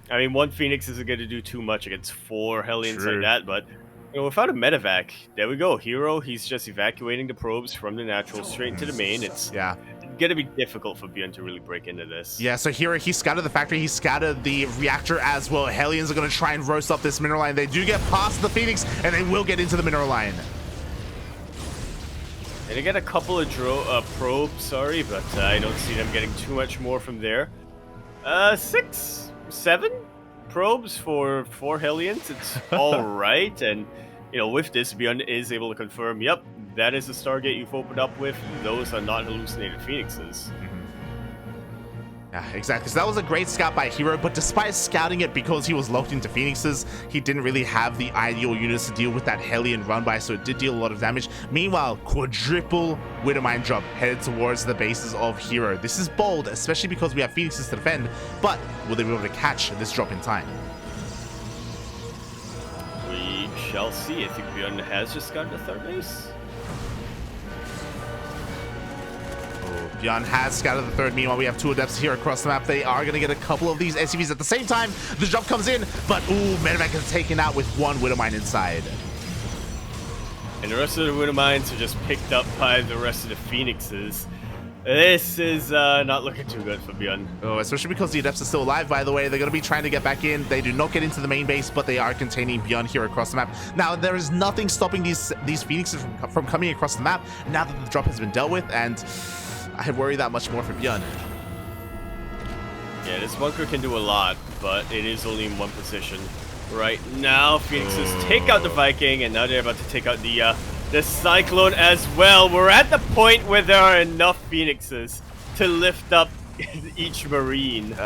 I mean, one Phoenix isn't going to do too much against 4 Hellions like that, but you know, without a medevac, there we go. herO, he's just evacuating the probes from the natural straight into the main. It's going to be difficult for ByuN to really break into this. Yeah, so herO, he scouted the factory, he scouted the reactor as well. Hellions are going to try and roast up this mineral line. They do get past the Phoenix, and they will get into the mineral line. And they get a couple of probes, but I don't see them getting too much more from there. 6, 7 probes for 4 Hellions. It's all right, and you know, with this, ByuN is able to confirm, yep, that is the Stargate you've opened up with. Those are not hallucinated Phoenixes. Yeah, exactly. So that was a great scout by herO, but despite scouting it because he was locked into Phoenixes, he didn't really have the ideal units to deal with that Hellion run by, so it did deal a lot of damage. Meanwhile, quadruple Widowmine drop headed towards the bases of herO. This is bold, especially because we have Phoenixes to defend, but will they be able to catch this drop in time? We shall see. I think ByuN has just gotten the 3rd base. ByuN has scouted the 3rd. Meanwhile, we have 2 Adepts here across the map. They are going to get a couple of these SCVs at the same time. The drop comes in, but ooh, medevac is taken out with 1 Widowmine inside. And the rest of the Widowmines are just picked up by the rest of the Phoenixes. This is not looking too good for ByuN. Oh, especially because the Adepts are still alive, by the way. They're going to be trying to get back in. They do not get into the main base, but they are containing ByuN here across the map. Now, there is nothing stopping these Phoenixes from coming across the map now that the drop has been dealt with, and I worry that much more for ByuN. Yeah, this bunker can do a lot, but it is only in one position. Right now, Phoenixes take out the Viking, and now they're about to take out the Cyclone as well. We're at the point where there are enough Phoenixes to lift up each Marine.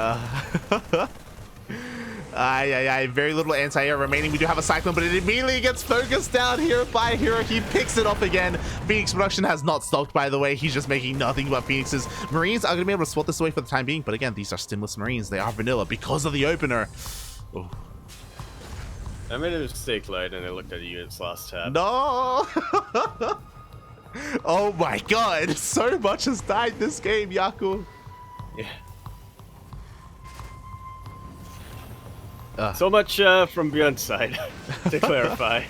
Very little anti-air remaining. We do have a Cyclone, but it immediately gets focused down here by herO. He picks it up again. Phoenix production has not stopped, by the way. He's just making nothing but Phoenixes. Marines are going to be able to swat this away for the time being, but again, these are stimless Marines. They are vanilla because of the opener. Oh. I made a mistake, Light, and I looked at the units last tab. No! Oh my god, so much has died this game, Yaku. Yeah. So much from ByuN's side, to clarify.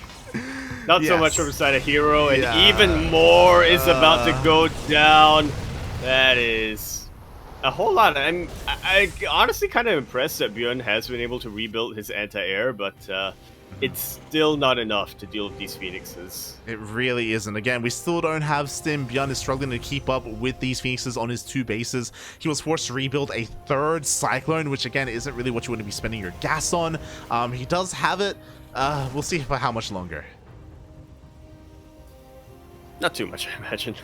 Not so much from the side of herO, and even more is about to go down. That is a whole lot. I honestly kind of impressed that ByuN has been able to rebuild his anti-air, but it's still not enough to deal with these Phoenixes. It really isn't. Again, we still don't have Stim. ByuN is struggling to keep up with these Phoenixes on his 2 bases. He was forced to rebuild a 3rd Cyclone, which again isn't really what you want to be spending your gas on. He does have it. We'll see for how much longer. Not too much, I imagine.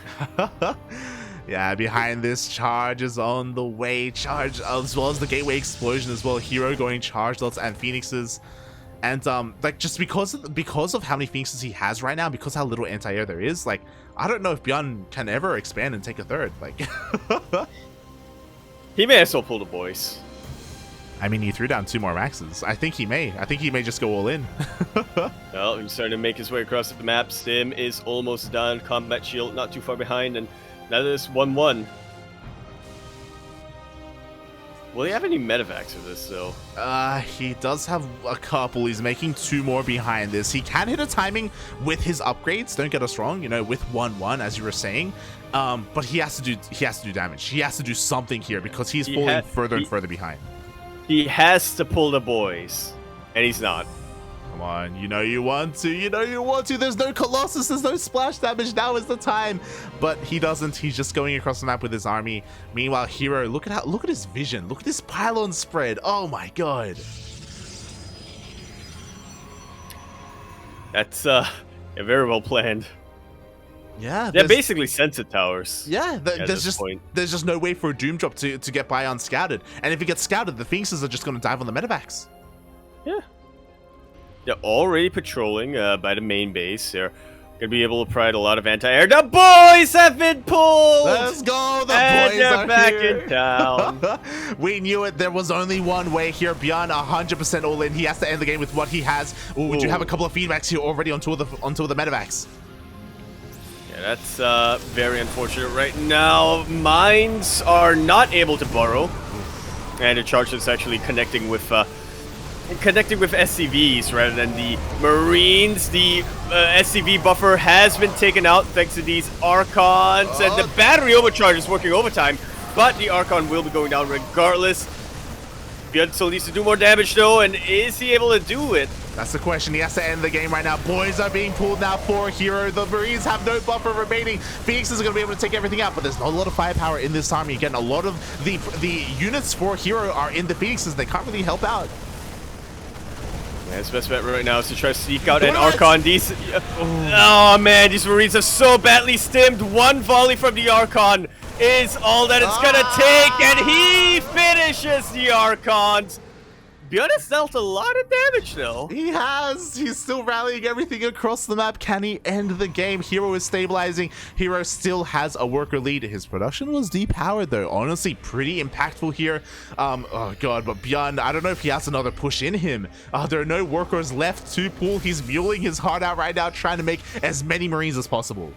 Yeah, behind this, charge is on the way. Charge, as well as the gateway explosion as well. herO going charge lots and Phoenixes. And like just because of how many Phoenixes he has right now, because how little anti-air there is, like I don't know if ByuN can ever expand and take a 3rd. Like he may as well pull the boys. I mean, he threw down 2 more maxes. I think he may just go all in. Well, he's starting to make his way across the map. Stim is almost done. Combat shield not too far behind, and now there's 1-1. Will he have any medevacs for this, though? He does have a couple. He's making 2 more behind this. He can hit a timing with his upgrades. Don't get us wrong, you know, with 1-1, as you were saying. But he has to do damage. He has to do something here because he's falling further and further behind. He has to pull the boys, and he's not. Come on, you know you want to. You know you want to. There's no Colossus. There's no splash damage. Now is the time. But he doesn't. He's just going across the map with his army. Meanwhile, herO, look at his vision. Look at this pylon spread. Oh my god. That's very well planned. Yeah, they're basically sensor towers. Yeah, there's just no way for a Doom Drop to get by unscouted. And if it gets scouted, the Phoenixes are just going to dive on the medevacs. Yeah. They're already patrolling by the main base. They're going to be able to provide a lot of anti-air. The boys have been pulled! Let's go! The boys are back here. in town. We knew it. There was only one way here. ByuN 100% all in. He has to end the game with what he has. Ooh, we do have a couple of feedbacks here already onto the medevacs. Yeah, that's very unfortunate right now. Mines are not able to burrow. And the charge is actually connecting with SCVs rather than the Marines. The SCV buffer has been taken out thanks to these Archons, and the battery overcharge is working overtime, but the Archon will be going down regardless. ByuN still needs to do more damage though, and is he able to do it? That's the question. He has to end the game right now. Boys are being pulled now for herO. The Marines have no buffer remaining. Phoenix is going to be able to take everything out, but there's not a lot of firepower in this army. Again, a lot of the units for herO are in the Phoenixes. They can't really help out. Yeah, his best bet right now is to try to sneak out an Archon. These, oh man, these Marines are so badly stimmed. One volley from the Archon is all that it's gonna take, and he finishes the Archons. ByuN has dealt a lot of damage though. He has. He's still rallying everything across the map. Can he end the game? herO is stabilizing. herO still has a worker lead. His production was depowered though. Honestly, pretty impactful here. Oh god, but ByuN, I don't know if he has another push in him. There are no workers left to pull. He's muling his heart out right now, trying to make as many Marines as possible.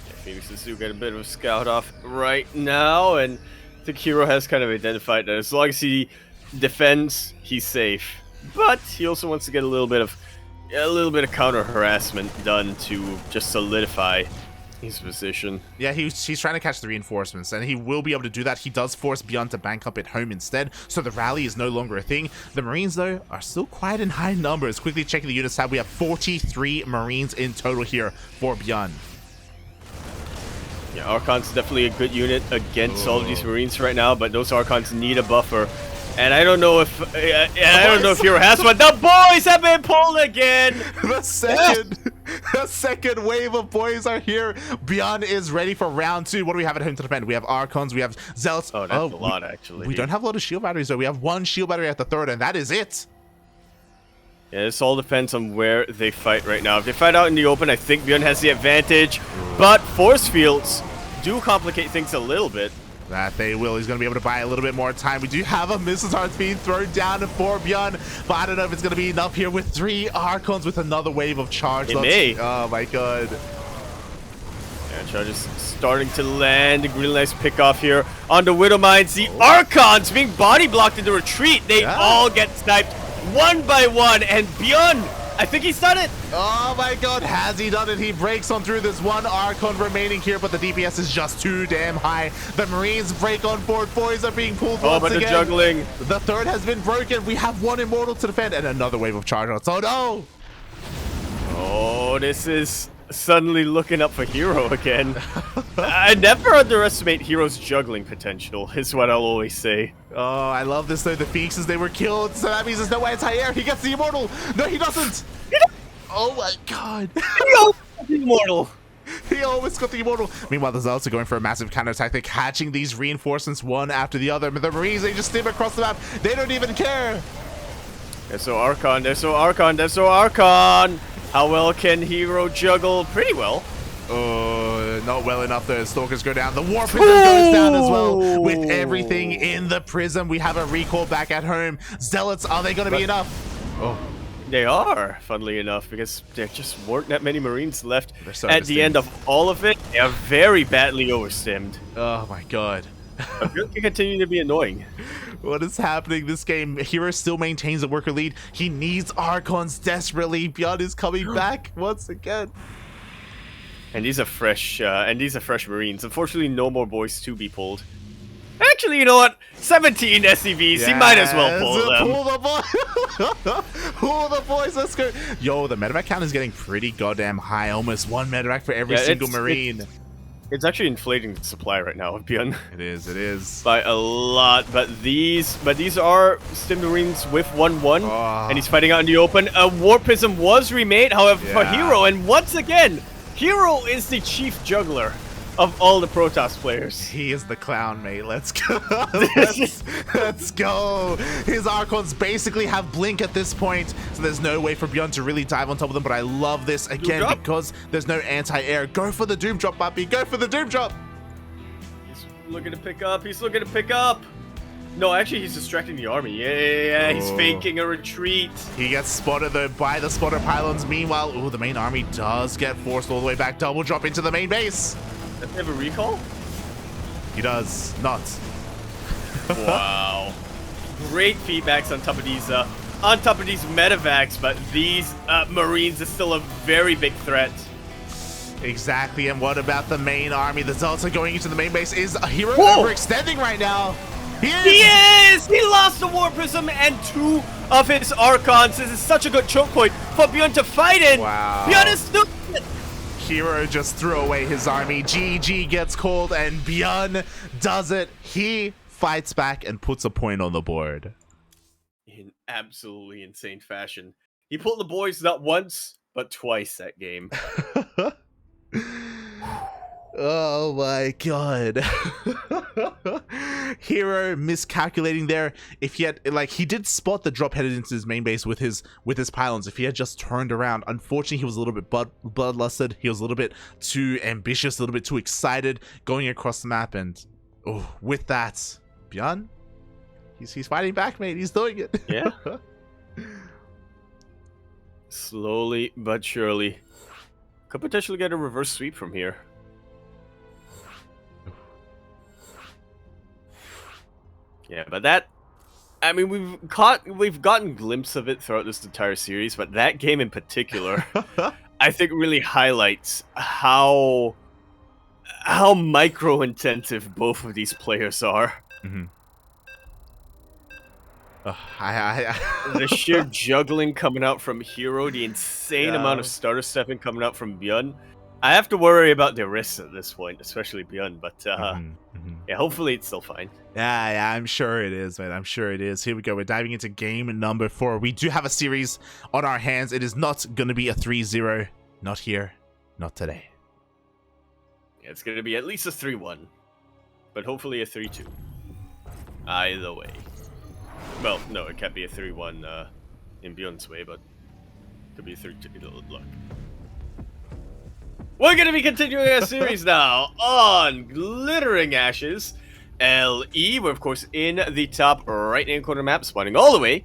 Yeah, Phoenixes do get a bit of a scout off right now, and I think herO has kind of identified that as long as he defends, he's safe. But he also wants to get a little bit of counter harassment done to just solidify his position. Yeah, he's trying to catch the reinforcements, and he will be able to do that. He does force ByuN to bank up at home instead, so the rally is no longer a thing. The Marines, though, are still quite in high numbers. Quickly checking the units tab, we have 43 Marines in total here for ByuN. Yeah, Archon's definitely a good unit against all of these Marines right now, but those Archons need a buffer. And I don't know if herO has one. The boys have been pulled again. The second The second wave of boys are here. ByuN is ready for round 2. What do we have at home to defend? We have Archons, we have Zealots. Oh, that's a lot, actually. We don't have a lot of shield batteries, though. We have 1 shield battery at the third, and that is it. Yeah, this all depends on where they fight right now. If they fight out in the open, I think ByuN has the advantage. But force fields do complicate things a little bit. That they will. He's going to be able to buy a little bit more time. We do have a missile target being thrown down for ByuN, but I don't know if it's going to be enough here with 3 Archons with another wave of charge. It may. Oh my god. Yeah, charge is starting to land. A really nice pick off here on the Widow Mines. The Archons being body blocked in the retreat. They all get sniped one by one, and ByuN, I think he's done it. Oh my god, has he done it? He breaks on through. There's 1 Archon remaining here, but the DPS is just too damn high. The Marines break on board. Boys are being pulled once but again. the juggling. The third has been broken. We have 1 Immortal to defend and another wave of charge on. Oh no! Oh, this is suddenly looking up for herO again. I never underestimate herO's juggling potential, is what I'll always say. Oh, I love this though. The Phoenixes, they were killed, so that means there's no anti-air. He gets the Immortal. No, he doesn't. Oh my god. The Immortal. He almost got the Immortal. Meanwhile, the Zealots are going for a massive counterattack. They're catching these reinforcements one after the other. But the Marines, they just stim across the map. They don't even care. There's so Archon, there's so Archon, there's so Archon. How well can herO juggle? Pretty well. Oh, not well enough. The Stalkers go down. The War Prism goes down as well. With everything in the Prism, we have a recall back at home. Zealots, are they going to be enough? Oh. They are, funnily enough, because there just weren't that many Marines left So at the end of all of it. They are very badly overstimmed. Oh my god. I feel like they continue to be annoying. What is happening this game? herO still maintains the worker lead. He needs Archons desperately. ByuN is coming back once again. And these are fresh, Marines. Unfortunately, no more boys to be pulled. Actually, you know what? 17 SCVs. He might as well pull them. Pull the boys. Let's go. Yo, the medevac count is getting pretty goddamn high. Almost 1 medevac for every single Marine. It's actually inflating the supply right now of ByuN. It is. By a lot, but these are Stim Marines with 1-1, and he's fighting out in the open. A War Prism was remade, however, for herO, and once again, herO is the chief juggler of all the Protoss players. He is the clown, mate. Let's go. Let's go. His Archons basically have blink at this point, so there's no way for ByuN to really dive on top of them, but I love this again because there's no anti-air. Go for the Doom Drop, Puppy. Go for the Doom Drop. He's looking to pick up. He's looking to pick up. No, actually, he's distracting the army. Yeah. He's faking a retreat. He gets spotted, though, by the spotter pylons. Meanwhile, the main army does get forced all the way back. Double drop into the main base. Does he have a recall? He does not. Wow. Great feedbacks on top of these medevacs, but these Marines are still a very big threat. Exactly, and what about the main army? The Zealots are going into the main base. Is herO overextending right now? He is! He lost the War Prism and 2 of his Archons. This is such a good choke point for ByuN to fight in. Wow. ByuN is still... herO just threw away his army. GG gets called, and ByuN does it. He fights back and puts a point on the board. In absolutely insane fashion. He pulled the boys not once, but twice that game. Oh my god. herO miscalculating there. If he had, he did spot the drop headed into his main base with his pylons. If he had just turned around, unfortunately he was a little bit bloodlusted. He was a little bit too ambitious, a little bit too excited going across the map, and with that, ByuN, he's fighting back, mate. He's doing it. Yeah. Slowly but surely. Could potentially get a reverse sweep from here. Yeah, but that, I mean, we've gotten glimpse of it throughout this entire series, but that game in particular, I think really highlights how micro-intensive both of these players are. Mm-hmm. The sheer juggling coming out from herO, the insane amount of starter stepping coming out from ByuN. I have to worry about their wrists at this point, especially ByuN, but yeah, hopefully it's still fine. Yeah, I'm sure it is, man. I'm sure it is. Here we go. We're diving into game number 4. We do have a series on our hands. It is not going to be a 3-0. Not here, not today. Yeah, it's gonna be at least a 3-1, but hopefully a 3-2. Either way. Well, no, it can't be a 3-1 in ByuN's way, but it could be a 3-2. Look. We're going to be continuing our series now on Glittering Ashes LE. We're, of course, in the top right-hand corner map, spawning all the way.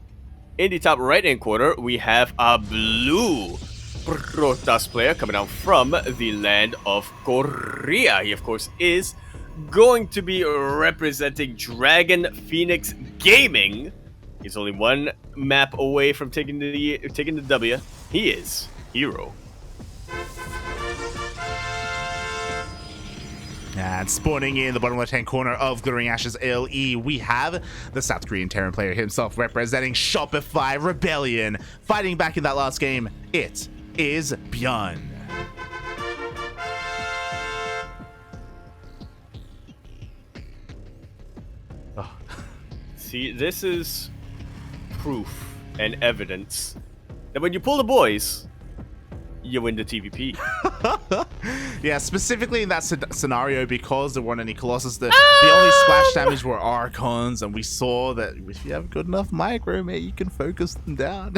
In the top right-hand corner, we have a blue Protoss player coming out from the land of Korea. He, of course, is going to be representing Dragon Phoenix Gaming. He's only one map away from taking the W. He is herO. And spawning in the bottom left-hand corner of Glittering Ashes LE, we have the South Korean Terran player himself representing Shopify Rebellion. Fighting back in that last game, it is ByuN. Oh. See, this is proof and evidence that when you pull the boys, you win the TvP. Yeah, specifically in that scenario, because there weren't any Colossus, the only splash damage were Archons, and we saw that if you have good enough micro, mate, you can focus them down.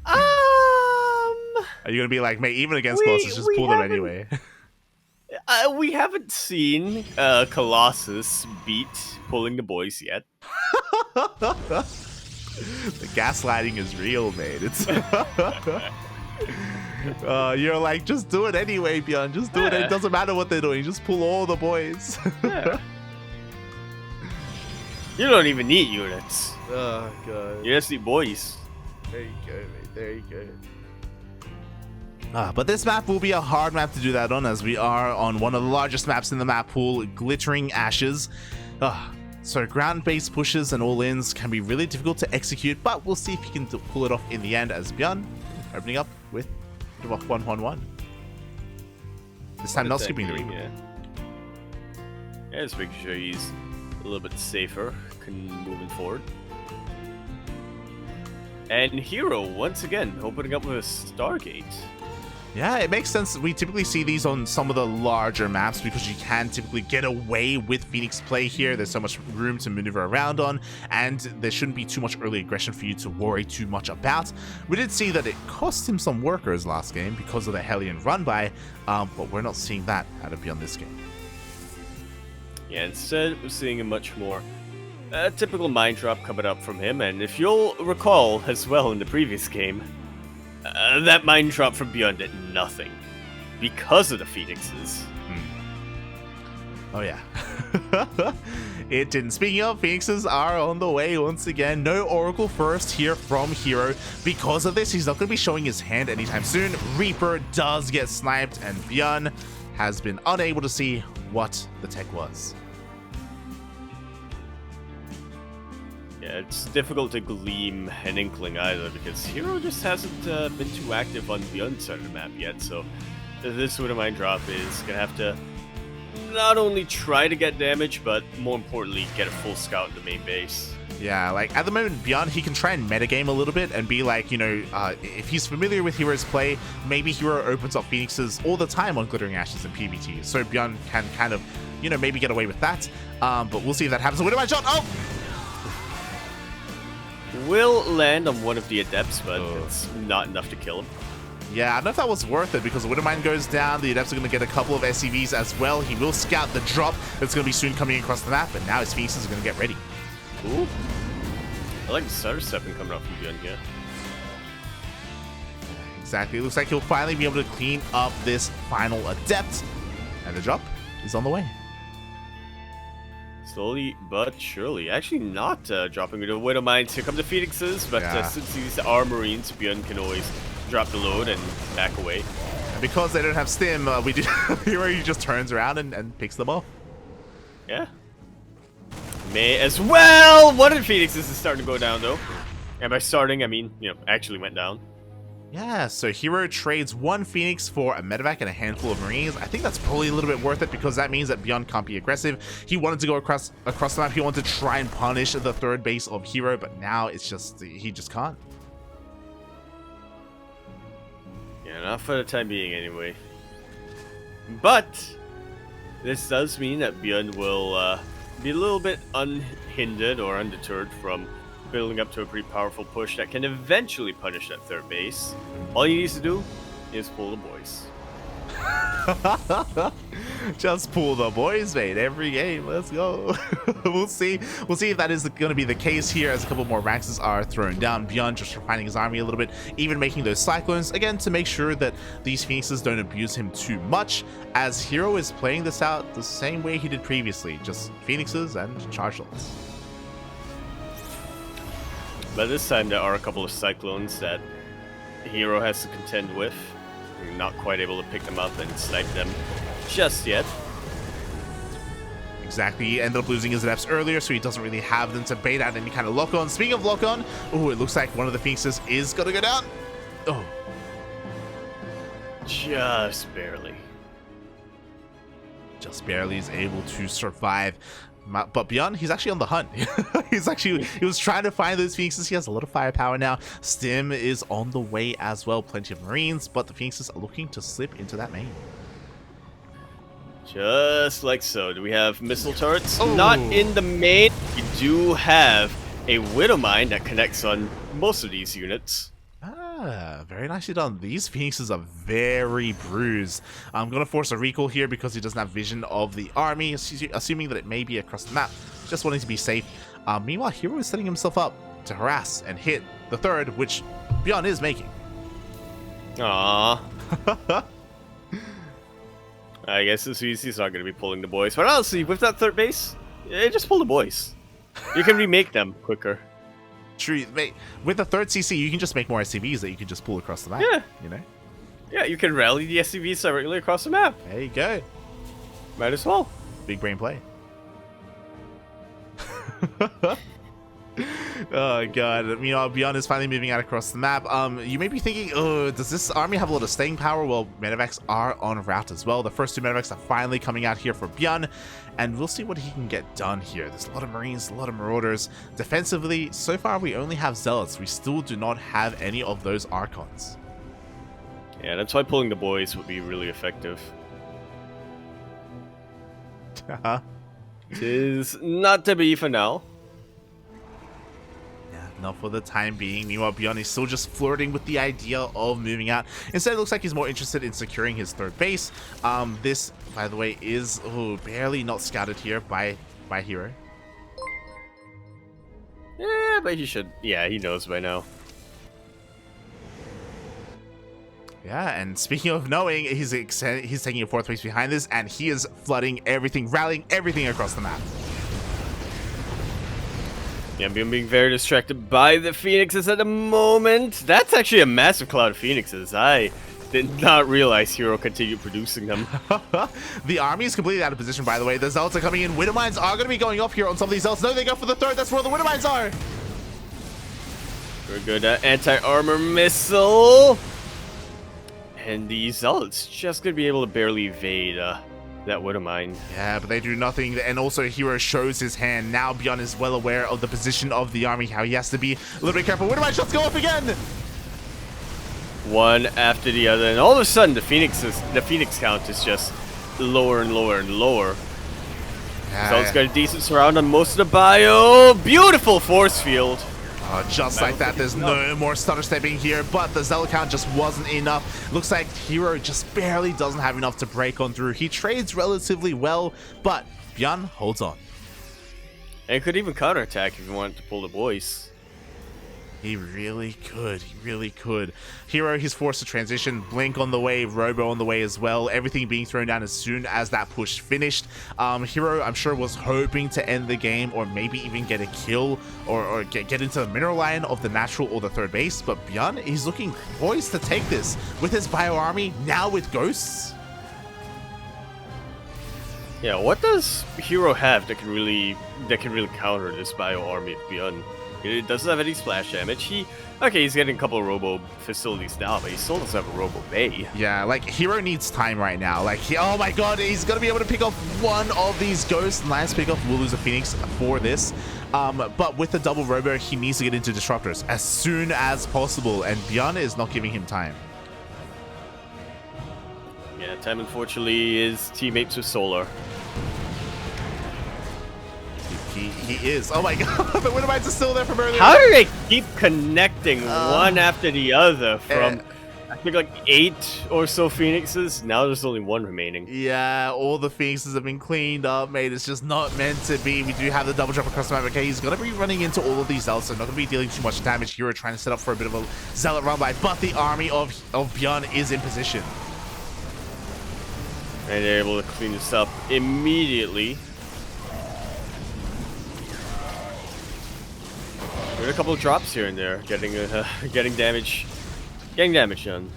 Are you gonna be like, mate, even against Colossus, just pull them anyway? We haven't seen Colossus beat pulling the boys yet. The gaslighting is real, mate. It's you're like, just do it anyway, ByuN. Just do it. It doesn't matter what they're doing. Just pull all the boys. Yeah. You don't even need units. Oh god. You just need boys. There you go, mate. There you go. But this map will be a hard map to do that on, as we are on one of the largest maps in the map pool, Glittering Ashes. So ground-based pushes and all-ins can be really difficult to execute, but we'll see if he can pull it off in the end, as ByuN opening up with 1-1-1. This time not skipping the reboot. Yeah, just making sure he's a little bit safer moving forward. And herO, once again, opening up with a Stargate. Yeah, it makes sense. We typically see these on some of the larger maps because you can typically get away with Phoenix play here. There's so much room to maneuver around on, and there shouldn't be too much early aggression for you to worry too much about. We did see that it cost him some workers last game because of the Hellion run-by, but we're not seeing that out of ByuN this game. Yeah, instead we're seeing a much more typical mine drop coming up from him, and if you'll recall as well in the previous game, that mine drop from ByuN did nothing because of the Phoenixes. Oh yeah. It didn't. Speaking of, Phoenixes are on the way once again. No Oracle first here from herO. Because of this, he's not going to be showing his hand anytime soon. Reaper does get sniped, and ByuN has been unable to see what the tech was. Yeah, it's difficult to glean an inkling either, because herO just hasn't been too active on ByuN's side of the map yet, so this Widow Mine drop is going to have to not only try to get damage, but more importantly, get a full scout in the main base. Yeah, like at the moment, ByuN, he can try and metagame a little bit and be like, you know, if he's familiar with herO's play, maybe herO opens up Phoenixes all the time on Glittering Ashes and PvT, so ByuN can kind of, you know, maybe get away with that, but we'll see if that happens. Widow Mine shot! Oh! Will land on one of the Adepts, but it's not enough to kill him. Yeah, I don't know if that was worth it, because the Widow Mine goes down, the Adepts are going to get a couple of SCVs as well. He will scout the drop that's going to be soon coming across the map, but now his Phoenixes are going to get ready. Ooh. I like the stutter stepping coming up from ByuN here. Exactly. It looks like he'll finally be able to clean up this final Adept, and the drop is on the way. Slowly but surely. Actually not dropping into Widow Mines. Here come the Phoenixes, but since these are Marines, ByuN can always drop the load and back away. And because they don't have stim, we do herO, he just turns around and picks them off. Yeah. May as well! One of the Phoenixes is starting to go down, though. And by starting, I mean, you know, actually went down. Yeah, so herO trades one Phoenix for a medevac and a handful of Marines. I think that's probably a little bit worth it, because that means that ByuN can't be aggressive. He wanted to go across the map. He wanted to try and punish the third base of herO, but now it's just, he just can't. Yeah, not for the time being anyway. But this does mean that ByuN will be a little bit unhindered or undeterred from building up to a pretty powerful push that can eventually punish that third base. All he needs to do is pull the boys. Just pull the boys, mate. Every game, let's go. We'll see if that is going to be the case here, as a couple more ranks are thrown down. ByuN just refining his army a little bit, even making those cyclones again to make sure that these phoenixes don't abuse him too much, as herO is playing this out the same way he did previously, just phoenixes and chargelets. But this time there are a couple of cyclones that herO has to contend with. You're not quite able to pick them up and snipe them just yet. Exactly, he ended up losing his reps earlier, so he doesn't really have them to bait out any kind of lock-on. Speaking of lock-on, oh, it looks like one of the phoenixes is gonna go down. Oh. Just barely. Just barely is able to survive. But ByuN, he's actually on the hunt. He was trying to find those phoenixes. He has a lot of firepower now. Stim is on the way as well. Plenty of marines, but the phoenixes are looking to slip into that main. Just like so. Do we have missile turrets? Oh. Not in the main. We do have a widow mine that connects on most of these units. Ah, very nicely done. These phoenixes are very bruised. I'm going to force a recall here because he doesn't have vision of the army, assuming that it may be across the map. Just wanting to be safe. Meanwhile, herO is setting himself up to harass and hit the third, which ByuN is making. Aww. I guess this he's not going to be pulling the boys. But honestly, with that third base, just pull the boys. You can remake them quicker. True, mate. With the third CC, you can just make more SCVs that you can just pull across the map. Yeah. You know? Yeah, you can rally the SCVs directly across the map. There you go. Might as well. Big brain play. Oh god, ByuN is finally moving out across the map. You may be thinking, oh, does this army have a lot of staying power? Well, medevacs are en route as well. The first two medevacs are finally coming out here for ByuN, and we'll see what he can get done here. There's a lot of marines, a lot of marauders. Defensively, so far we only have zealots. We still do not have any of those archons. Yeah, that's why pulling the boys would be really effective. It is not to be for now. Not for the time being. Meanwhile, ByuN is still just flirting with the idea of moving out. Instead, it looks like he's more interested in securing his third base. This, by the way, is barely not scouted here by herO. Yeah, but he should. Yeah, he knows by now. Yeah, and speaking of knowing, he's taking a fourth base behind this, and he is flooding everything, rallying everything across the map. Yeah, I'm being very distracted by the phoenixes at the moment. That's actually a massive cloud of phoenixes. I did not realize herO continued producing them. The army is completely out of position, by the way. The zealots are coming in. Widow mines are going to be going off here on some of these zealots. No, they go for the third. That's where the widow mines are. Very good anti-armor missile. And the zealots just going to be able to barely evade that widow mine. Yeah, but they do nothing, and also herO shows his hand. Now ByuN is well aware of the position of the army, how he has to be a little bit careful. Widow mine shots go off again! One after the other, and all of a sudden the phoenix count is just lower and lower and lower. Zealot's got a decent surround on most of the bio. Beautiful force field. Just like that, there's no more stutter stepping here, but the zealot count just wasn't enough. Looks like herO just barely doesn't have enough to break on through. He trades relatively well, but ByuN holds on. And could even counterattack if you wanted to pull the boys. He really could. He really could. herO, he's forced to transition. Blink on the way. Robo on the way as well. Everything being thrown down as soon as that push finished. herO, I'm sure, was hoping to end the game or maybe even get a kill or get into the mineral line of the natural or the third base. But ByuN, he's looking poised to take this with his bio army, now with ghosts. Yeah, what does herO have that can really counter this bio army of ByuN? It doesn't have any splash damage. He's getting a couple of robo facilities now, but he still doesn't have a robo bay. Yeah, like herO needs time right now. Like, oh my god, he's gonna be able to pick off one of these ghosts. Nice pickoff. Will lose a phoenix for this. But with the double robo, he needs to get into disruptors as soon as possible, and ByuN is not giving him time. Yeah, Time unfortunately is teammates with Solar. He is. Oh my god, the Wintermites are still there from earlier. How do they keep connecting one after the other from, I think, like 8 or so Phoenixes? Now there's only 1 remaining. Yeah, all the Phoenixes have been cleaned up, mate. It's just not meant to be. We do have the double jump across the map. Okay, he's going to be running into all of these Zealots, so not going to be dealing too much damage. Here, trying to set up for a bit of a Zealot run by, but the army of ByuN is in position. And they're able to clean this up immediately. There are a couple of drops here and there, getting damage done.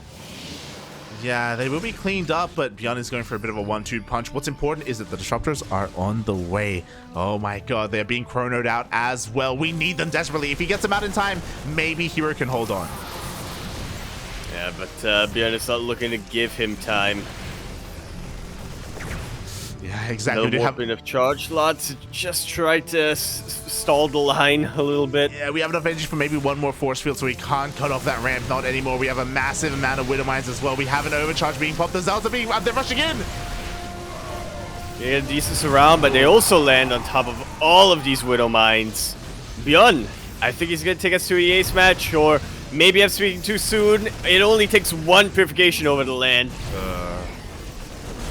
Yeah, they will be cleaned up, but ByuN is going for a bit of a 1-2 punch. What's important is that the disruptors are on the way. Oh my god, they're being chronoed out as well. We need them desperately. If he gets them out in time, maybe herO can hold on. Yeah, but ByuN is not looking to give him time. Yeah, exactly. No more of charge slots to just try to stall the line a little bit. Yeah, we have enough energy for maybe 1 more force field, so we can't cut off that ramp. Not anymore. We have a massive amount of Widow Mines as well. We have an overcharge being popped. The Zealots are they're rushing in. They get a decent surround, but they also land on top of all of these Widow Mines. ByuN, I think he's going to take us to an ace match, or maybe I'm speaking too soon. It only takes 1 purification over the land.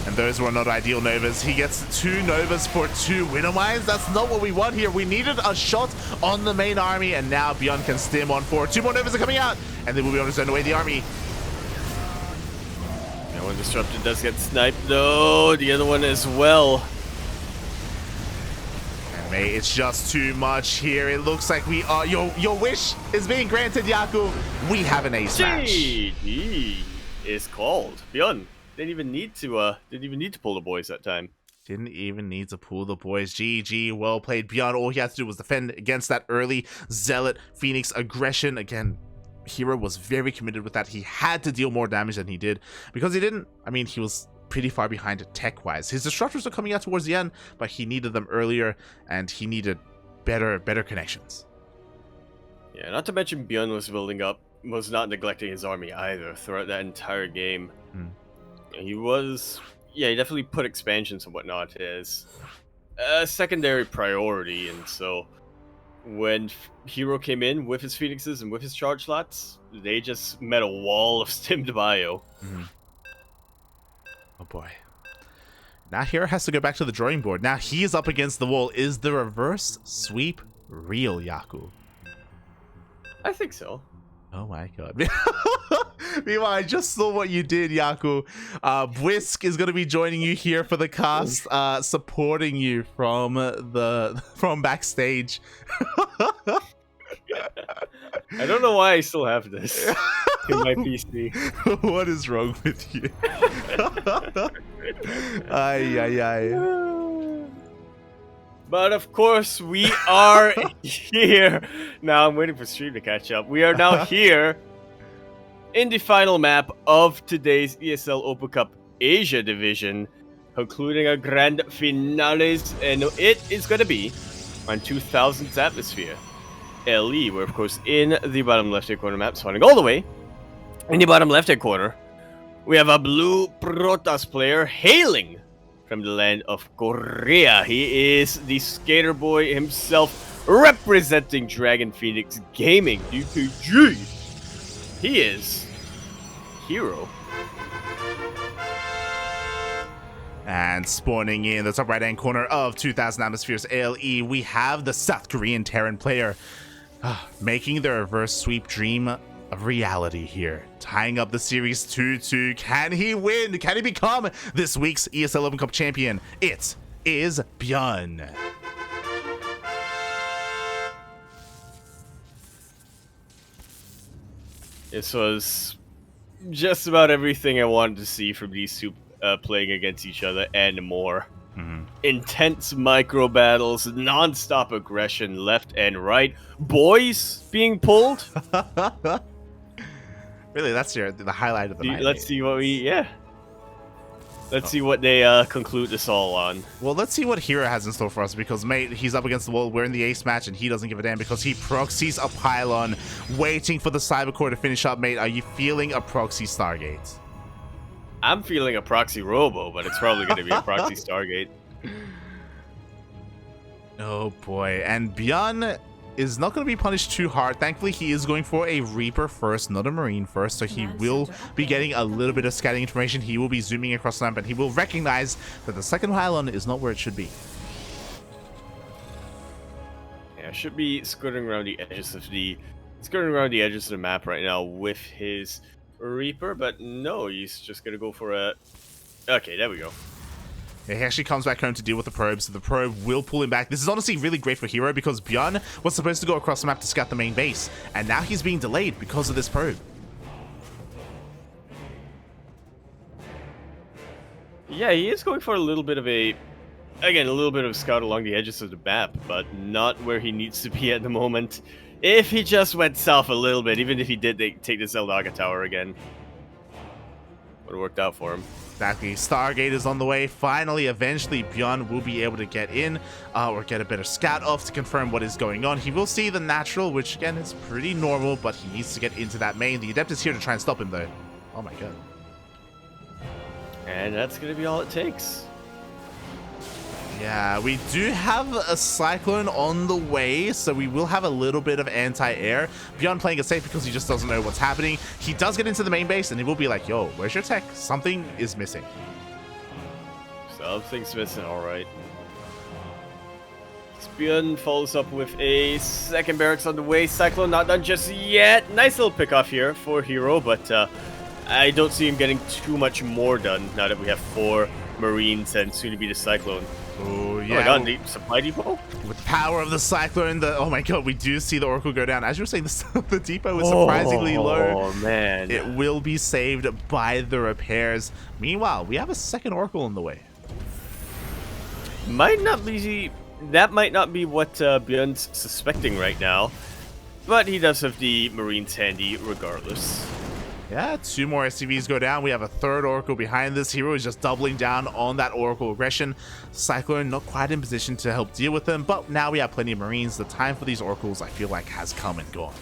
And those were not ideal Novas. He gets 2 Novas for 2 Widow Mines. That's not what we want here. We needed a shot on the main army, and now ByuN can stim on 4. 2 more Novas are coming out, and they will be able to send away the army. That one disrupted does get sniped, though. The other one as well. And mate, it's just too much here. It looks like we are. Your wish is being granted, Yaku. We have an ace match. GG is called. ByuN didn't even need to pull the boys that time. Didn't even need to pull the boys. GG, well played. ByuN, all he had to do was defend against that early Zealot Phoenix aggression. Again, herO was very committed with that. He had to deal more damage than he did because he didn't. I mean, he was pretty far behind tech-wise. His disruptors were coming out towards the end, but he needed them earlier, and he needed better connections. Yeah, not to mention ByuN was not neglecting his army either throughout that entire game. He definitely put expansions and whatnot as a secondary priority, and so when herO came in with his Phoenixes and with his charge slots, they just met a wall of stimmed bio. Oh boy. Now herO has to go back to the drawing board. Now he is up against the wall. Is the reverse sweep real, Yaku? I think so. Oh my god. Meanwhile, I just saw what you did, Yaku. Whisk is going to be joining you here for the cast, supporting you from backstage. I don't know why I still have this in my PC. What is wrong with you? Ay. But of course, we are here. Now I'm waiting for stream to catch up. We are now here in the final map of today's ESL Open Cup Asia division, concluding our grand finales, and it is going to be on 2000's atmosphere. LE, we're of course in the bottom left-hand corner map, spawning all the way in the bottom left-hand corner. We have a blue Protoss player hailing from the land of Korea. He is the skater boy himself, representing Dragon Phoenix Gaming, DPG. He is herO. And spawning in the top right-hand corner of 2000 Atmosphere's ALE, we have the South Korean Terran player making the reverse sweep dream a reality here. Tying up the series 2-2. Can he win? Can he become this week's ESL Open Cup champion? It is ByuN. This was just about everything I wanted to see from these two playing against each other and more. Intense micro battles, non-stop aggression left and right. Boys being pulled. Really, that's the highlight of the night. Let's see what Let's see what they conclude this all on. Well, let's see what herO has in store for us, because, mate, he's up against the wall. We're in the ace match, and he doesn't give a damn because he proxies a pylon, waiting for the Cybercore to finish up, mate. Are you feeling a proxy Stargate? I'm feeling a proxy Robo, but it's probably going to be a proxy Stargate. Oh boy, and ByuN is not going to be punished too hard. Thankfully, he is going for a Reaper first, not a Marine first, so he will be getting a little bit of scouting information. He will be zooming across the map, and he will recognize that the second pylon is not where it should be. Yeah, should be skirting around the edges of the map right now with his Reaper, but no, he's just gonna go for a. Okay, there we go. Yeah, he actually comes back home to deal with the probe, so the probe will pull him back. This is honestly really great for herO because ByuN was supposed to go across the map to scout the main base, and now he's being delayed because of this probe. Yeah, he is going for a little bit of a scout along the edges of the map, but not where he needs to be at the moment. If he just went south a little bit, even if he did take the Zeldaga Tower again, would have worked out for him. Exactly. Stargate is on the way. Finally, eventually, ByuN will be able to get in or get a better scout off to confirm what is going on. He will see the natural, which again is pretty normal, but he needs to get into that main. The Adept is here to try and stop him, though. Oh my god. And that's going to be all it takes. Yeah, we do have a Cyclone on the way, so we will have a little bit of anti-air. ByuN playing it safe because he just doesn't know what's happening. He does get into the main base, and he will be like, yo, where's your tech? Something is missing. Something's missing, alright. ByuN follows up with a second barracks on the way. Cyclone not done just yet. Nice little pick off here for herO, but I don't see him getting too much more done now that we have 4 Marines and soon to be the Cyclone. Oh, yeah. Oh my god, the supply depot? With the power of the Cyclone, oh my god, we do see the Oracle go down. As you were saying, the depot is surprisingly low. Oh, man. It will be saved by the repairs. Meanwhile, we have a second Oracle on the way. That might not be what ByuN's suspecting right now, but he does have the Marines handy regardless. Yeah, 2 more SCVs go down. We have a third Oracle behind this. herO is just doubling down on that Oracle aggression. Cyclone not quite in position to help deal with them, but now we have plenty of Marines. The time for these Oracles, I feel like, has come and gone.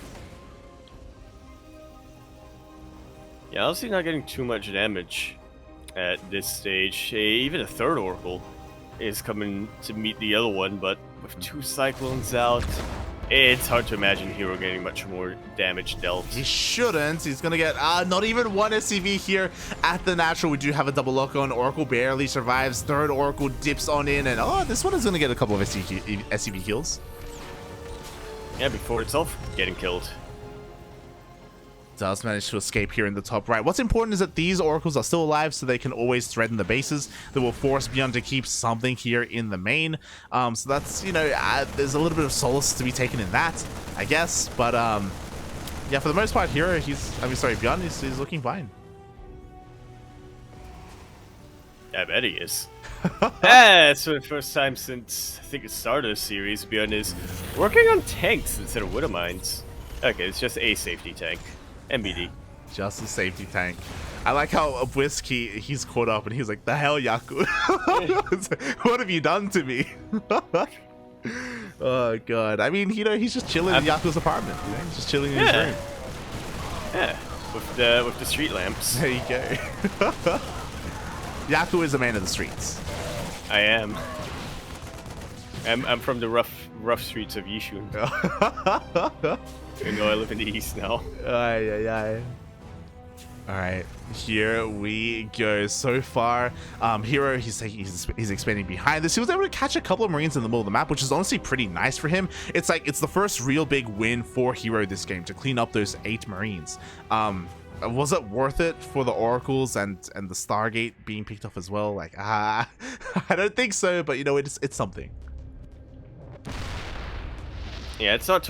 Yeah, honestly not getting too much damage at this stage. Even a third Oracle is coming to meet the other one, but with 2 Cyclones out, it's hard to imagine herO getting much more damage dealt. He shouldn't. He's going to get not even 1 SCV here at the natural. We do have a double lock on. Oracle barely survives. Third Oracle dips on in, and this one is going to get a couple of SCV kills. Yeah, before itself getting killed. Does manage to escape here in the top right. What's important is that these Oracles are still alive, so they can always threaten the bases. That will force ByuN to keep something here in the main. So that's, there's a little bit of solace to be taken in that, I guess. But yeah, for the most part here, ByuN is looking fine. I bet he is. It's for the first time since I think it started the series, ByuN is working on tanks instead of Widow Mines. Okay, it's just a safety tank. MBD. Just a safety tank. I like how Whisk, he's caught up and he's like, the hell, Yaku? What have you done to me? Oh, God. I mean, he's just chilling in Yaku's apartment. He's just chilling in his room. Yeah, with the street lamps. There you go. Yaku is a man of the streets. I am. I'm from the rough streets of Yishun. Even though I live in the east now. Alright, here we go. So far, herO, he's expanding behind this. He was able to catch a couple of Marines in the middle of the map, which is honestly pretty nice for him. It's like it's the first real big win for herO this game to clean up those 8 Marines. Was it worth it for the Oracles and the Stargate being picked up as well? Like, I don't think so, but it's something. Yeah, it's not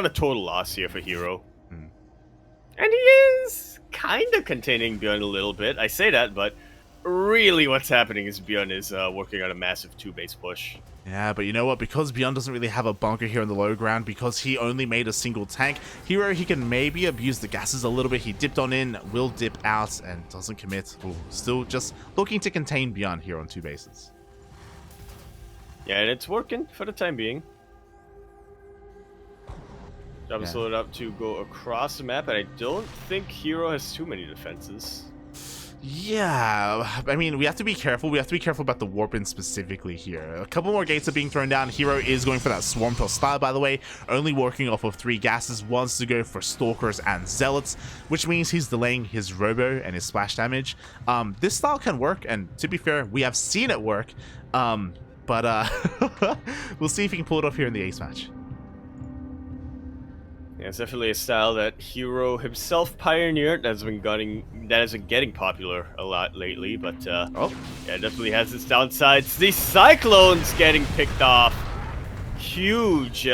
a total loss here for herO. And he is kind of containing ByuN a little bit. I say that, but really what's happening is ByuN is working on a massive 2-base push. Yeah, but you know what? Because ByuN doesn't really have a bunker here on the low ground, because he only made a single tank, herO, he can maybe abuse the gases a little bit. He dipped on in, will dip out, and doesn't commit. Ooh, still just looking to contain ByuN here on 2 bases. Yeah, and it's working for the time being. Job is loaded up to go across the map, and I don't think herO has too many defenses. Yeah, I mean, we have to be careful. We have to be careful about the warp-in specifically here. A couple more gates are being thrown down. herO is going for that Swarm Toss style, by the way, only working off of 3 gases, wants to go for Stalkers and Zealots, which means he's delaying his Robo and his splash damage. This style can work, and to be fair, we have seen it work, but we'll see if he can pull it off here in the ace match. Yeah, it's definitely a style that herO himself pioneered that has been getting popular a lot lately, but yeah, it definitely has its downsides. The Cyclones getting picked off. Huge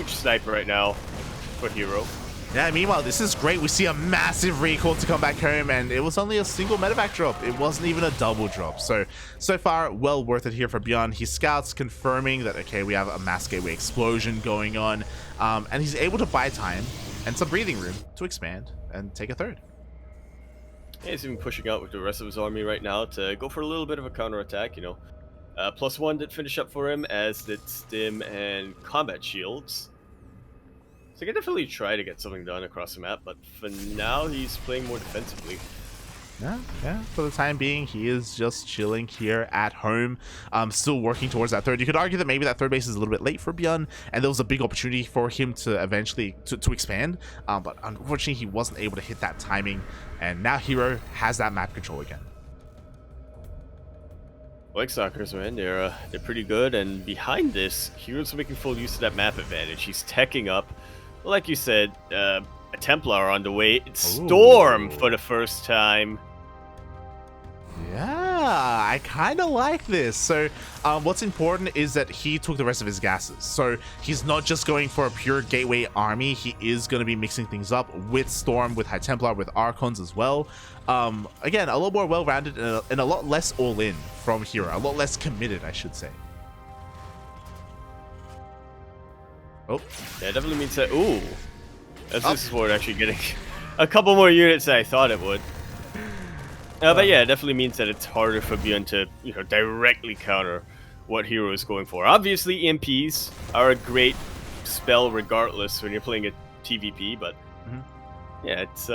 sniper right now for herO. Yeah, meanwhile, this is great. We see a massive recall to come back home, and it was only a single medevac drop. It wasn't even a double drop. So far, well worth it here for ByuN. He scouts confirming that, okay, we have a mass gateway explosion going on, and he's able to buy time and some breathing room to expand and take a third. Yeah, he's even pushing out with the rest of his army right now to go for a little bit of a counterattack, you know. +1 did finish up for him, as did Stim and Combat Shields. So he can definitely try to get something done across the map, but for now he's playing more defensively. Yeah, for the time being, he is just chilling here at home, still working towards that third. You could argue that maybe that third base is a little bit late for ByuN, and there was a big opportunity for him to eventually to expand, but unfortunately he wasn't able to hit that timing, and now herO has that map control again. Like Soccer's, man, they're pretty good, and behind this, herO's making full use of that map advantage. He's teching up. Like you said, a Templar on the way. It's Storm for the first time. Yeah, I kind of like this. So what's important is that he took the rest of his gases. So he's not just going for a pure gateway army. He is going to be mixing things up with Storm, with High Templar, with Archons as well. Again, a lot more well-rounded and a lot less all-in from herO. A lot less committed, I should say. Oh. Yeah, it definitely means that... Ooh. This is for actually getting a couple more units than I thought it would. But yeah, it definitely means that it's harder for ByuN to, you know, directly counter what herO is going for. Obviously, EMPs are a great spell regardless when you're playing a TvP, but yeah, it's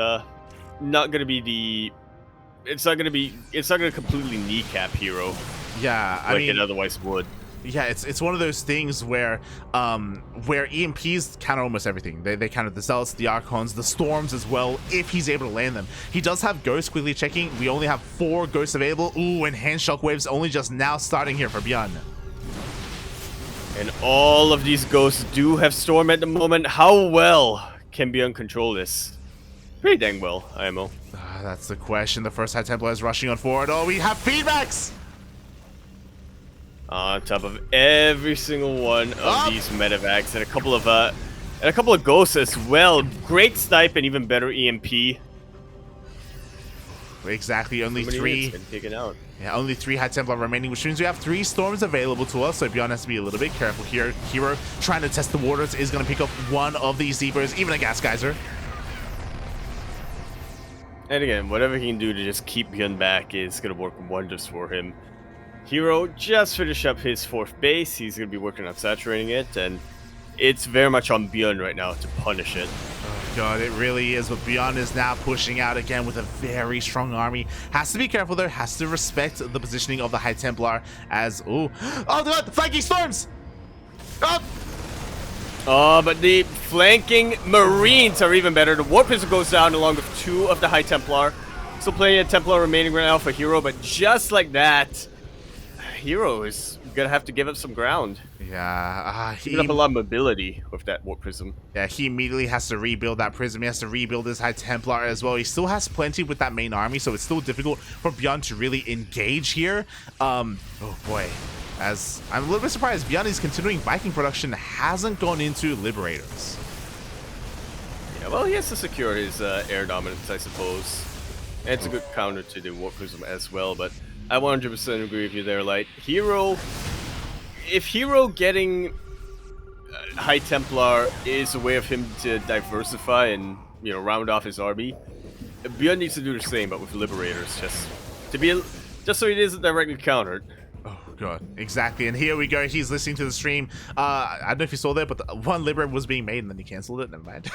not gonna be the... It's not gonna completely kneecap herO. Yeah, I mean, it otherwise would. Yeah, it's one of those things where EMPs counter almost everything. They counter the Zealots, the Archons, the Storms as well, if he's able to land them. He does have Ghosts, quickly checking. We only have 4 Ghosts available. Ooh, and Hand Shockwaves only just now starting here for ByuN. And all of these Ghosts do have Storm at the moment. How well can ByuN control this? Pretty dang well, IMO. That's the question. The first High Templar is rushing on forward. Oh, we have feedbacks! On top of every single one of these medevacs, and a couple of ghosts as well. Great snipe and even better EMP. Exactly, only 3. Been taken out. Yeah, only 3 High Templar remaining, which means we have 3 Storms available to us. So ByuN has to be a little bit careful here. herO trying to test the waters is going to pick up one of these Zebras, even a Gas Geyser. And again, whatever he can do to just keep ByuN back is going to work wonders for him. herO just finished up his 4th base. He's going to be working on saturating it, and it's very much on ByuN right now to punish it. Oh god, it really is. But ByuN is now pushing out again with a very strong army. Has to be careful there, has to respect the positioning of the High Templar as... Oh god, the flanking Storms! But the flanking Marines are even better. The Warp Pistol goes down along with 2 of the High Templar. Still playing a Templar remaining right now for herO, but just like that, herO is gonna have to give up some ground. Yeah, he up a lot of mobility with that Warp Prism. Yeah, he immediately has to rebuild that Prism. He has to rebuild his High Templar as well. He still has plenty with that main army, so it's still difficult for ByuN to really engage here. Oh boy, as I'm a little bit surprised, ByuN is continuing Viking production, hasn't gone into Liberators. Yeah, well, he has to secure his air dominance, I suppose. And it's a good counter to the Warp Prism as well, but I 100% agree with you there, Light. herO, if herO getting High Templar is a way of him to diversify and, you know, round off his army, ByuN needs to do the same, but with Liberators, just so he isn't directly countered. Oh god, exactly. And here we go. He's listening to the stream. I don't know if you saw that, but the one Liberator was being made and then he cancelled it. Never mind.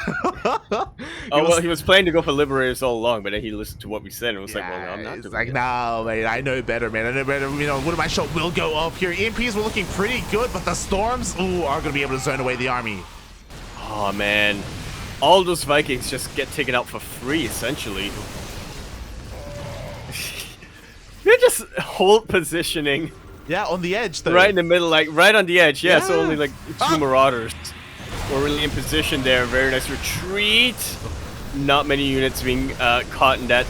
Well, he was planning to go for Liberators all along, but then he listened to what we said and was like, well, no, I'm not it's doing like, it. no, man, I know better, man. I know better. You know, one of my shot will go off here. EMPs were looking pretty good, but the Storms, ooh, are going to be able to zone away the army. Oh, man. All those Vikings just get taken out for free, essentially. They're just hold positioning. Yeah, on the edge, though. Right in the middle, like, right on the edge. Yeah, Yeah. so only, like, two Marauders were really in position there. Very nice retreat. Not many units being caught in that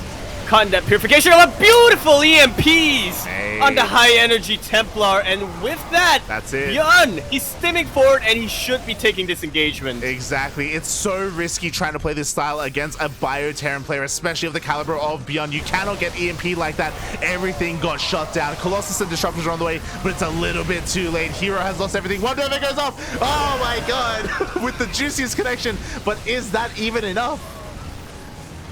purification. Oh, beautiful EMPs on the high energy Templar, and with that, that's it. ByuN, he's stimming forward, and he should be taking this engagement. Exactly. It's so risky trying to play this style against a Bio-Terran player, especially of the caliber of ByuN. You cannot get EMP like that. Everything got shut down. Colossus and Disruptors are on the way, but it's a little bit too late. herO has lost everything. One Nova goes off. Oh my god. With the juiciest connection. But is that even enough?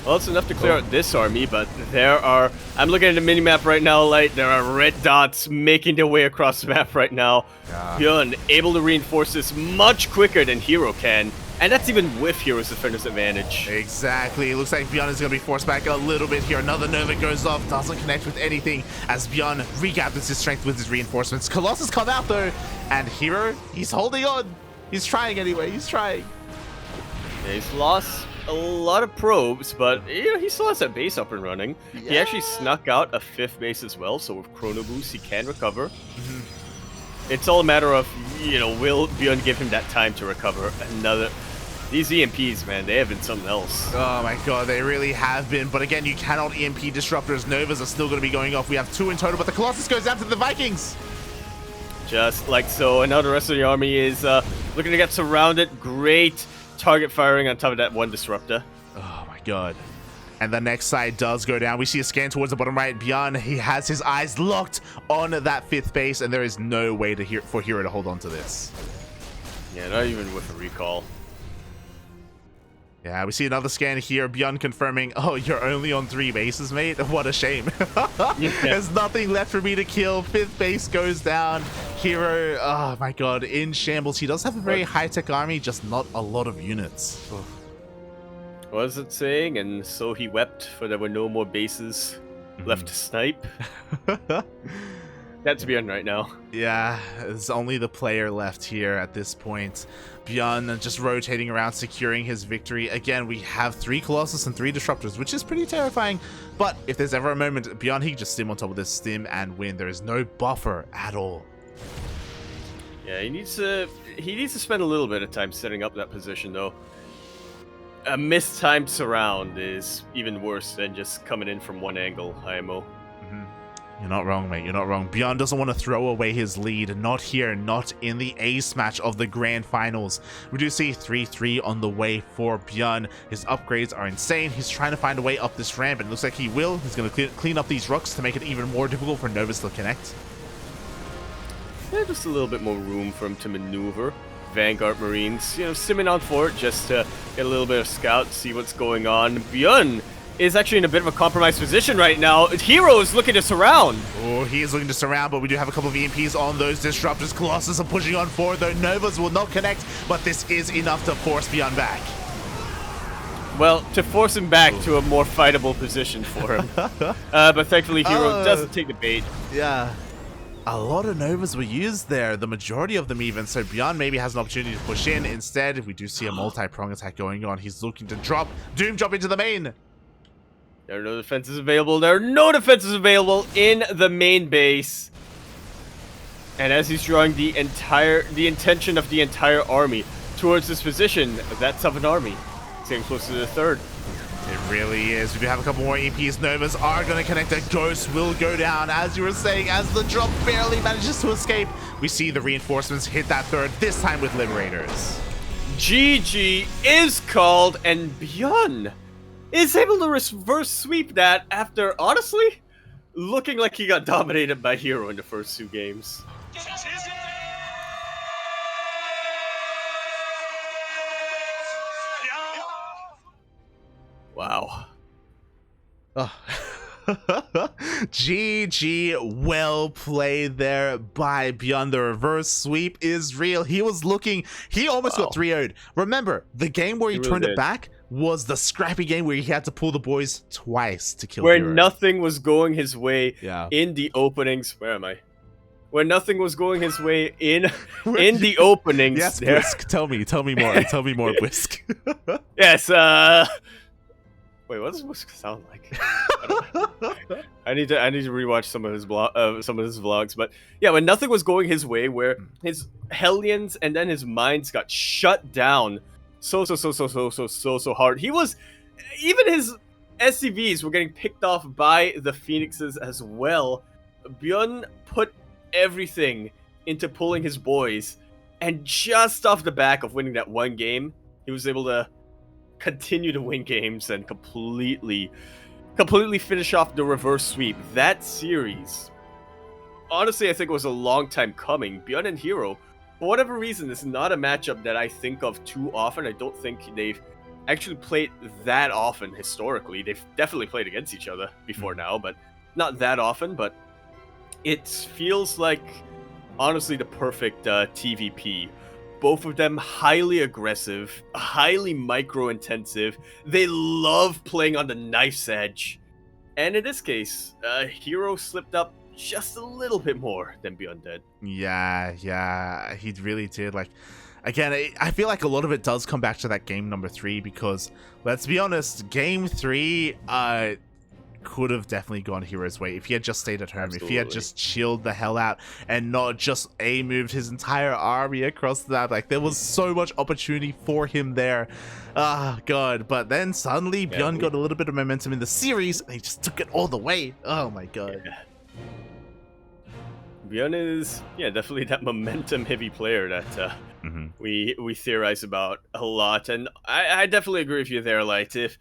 Well, it's enough to clear out this army, but there are... I'm looking at the minimap right now, Light. There are red dots making their way across the map right now. Yeah. ByuN able to reinforce this much quicker than herO can. And that's even with herO's defender's advantage. Exactly. It looks like ByuN is going to be forced back a little bit here. Another Nova goes off. Doesn't connect with anything as ByuN regathers his strength with his reinforcements. Colossus come out, though. And herO, he's holding on. He's trying anyway. He's trying. Yeah, he's lost a lot of probes, but you know, he still has that base up and running. Yeah. He actually snuck out a 5th base as well, so with Chrono Boost he can recover. It's all a matter of, you know, will ByuN give him that time to recover another... These EMPs, man, they have been something else. Oh my god, they really have been. But again, you cannot EMP Disruptors. Novas are still going to be going off. We have 2 in total, but the Colossus goes down to the Vikings. Just like so. And now the rest of the army is looking to get surrounded. Great target firing on top of that one Disruptor. Oh my god. And the next side does go down. We see a scan towards the bottom right. ByuN, he has his eyes locked on that 5th base, and there is no way for herO to hold on to this. Yeah, not even with a recall. Yeah, we see another scan here. ByuN confirming, oh, you're only on 3 bases, mate? What a shame. There's nothing left for me to kill. 5th base goes down. herO, oh my god, in shambles. He does have a very high-tech army, just not a lot of units. Ugh. What is it saying? And so he wept, for there were no more bases left to snipe. That's ByuN right now. Yeah, there's only the player left here at this point. ByuN just rotating around, securing his victory. Again, we have 3 Colossus and 3 Disruptors, which is pretty terrifying. But if there's ever a moment, ByuN, he can just stim on top of this, stim and win. There is no buffer at all. Yeah, he needs to spend a little bit of time setting up that position, though. A mistimed surround is even worse than just coming in from one angle, IMO. You're not wrong, mate. You're not wrong. ByuN doesn't want to throw away his lead. Not here. Not in the ace match of the grand finals. We do see 3-3 on the way for ByuN. His upgrades are insane. He's trying to find a way up this ramp, and it looks like he will. He's going to clean up these rooks to make it even more difficult for Novas to connect. Yeah, just a little bit more room for him to maneuver. Vanguard Marines, you know, simming on for it just to get a little bit of scout, see what's going on. ByuN is actually in a bit of a compromised position right now. herO is looking to surround. Oh, he is looking to surround, but we do have a couple of EMPs on those Disruptors. Colossus are pushing on forward, though Novas will not connect, but this is enough to force ByuN back. Well, to force him back to a more fightable position for him. But thankfully, herO doesn't take the bait. Yeah. A lot of Novas were used there, the majority of them even, so ByuN maybe has an opportunity to push in. Instead, we do see a multi-prong attack going on. He's looking to Doom drop into the main. There are no defenses available. There are no defenses available in the main base. And as he's drawing the intention of the entire army towards this position, that's of an army. It's getting close to the 3rd. It really is. We do have a couple more EPs. Novas are going to connect. A Ghost will go down, as you were saying, as the drop barely manages to escape. We see the reinforcements hit that 3rd, this time with Liberators. GG is called, and ByuN is able to reverse sweep that after, honestly, looking like he got dominated by herO in the first 2 games. Wow. Oh. GG, well played there by ByuN. The reverse sweep is real. He was looking, he almost got 3-0'd. Remember, the game where he really turned it did. back was the scrappy game where he had to pull the boys twice to kill Where herO. nothing was going his way Yeah. in the openings. Where am I? Where nothing was going his way in the openings. Yes, there. Blisk, tell me more. Tell me more, Blisk. Yes, wait, what does Whisk sound like? I need to rewatch some of his vlogs, but yeah, when nothing was going his way, where his Hellions and then his mines got shut down so hard. He was, even his SCVs were getting picked off by the Phoenixes as well. ByuN put everything into pulling his boys, and just off the back of winning that one game, he was able to continue to win games and completely finish off the reverse sweep. That series, honestly, I think it was a long time coming. ByuN and herO, for whatever reason, is not a matchup that I think of too often. I don't think they've actually played that often historically. They've definitely played against each other before now, but not that often. But it feels like, honestly, the perfect TvP. Both of them highly aggressive, highly micro-intensive. They love playing on the knife's edge. And in this case, herO slipped up just a little bit more than ByuN did. Yeah, he really did. Like, again, I feel like a lot of it does come back to that game number 3, because, let's be honest, game 3, could have definitely gone herO's way if he had just stayed at home. Absolutely. If he had just chilled the hell out and not just moved his entire army across the map. Like, there was so much opportunity for him there. Ah, God. But then suddenly ByuN got a little bit of momentum in the series, and he just took it all the way. Oh my God. Yeah. ByuN is, definitely that momentum heavy player that we theorize about a lot. And I definitely agree with you there, Light. If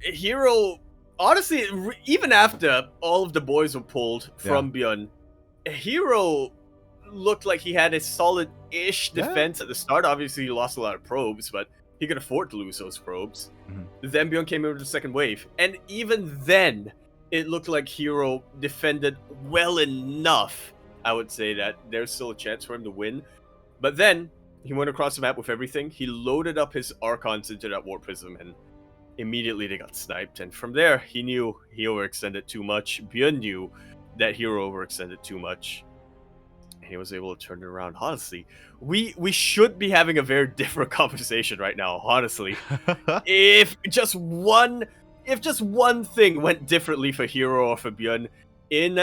herO, honestly, even after all of the boys were pulled from ByuN, herO looked like he had a solid-ish defense at the start. Obviously, he lost a lot of probes, but he could afford to lose those probes. Then ByuN came in with the second wave, and even then, it looked like herO defended well enough, I would say, that there's still a chance for him to win. But then, he went across the map with everything. He loaded up his Archons into that Warp Prism, and immediately they got sniped. And from there, he knew he overextended too much. ByuN knew that herO overextended too much, and he was able to turn it around. Honestly, we should be having a very different conversation right now, honestly. if just one thing went differently for herO or for ByuN in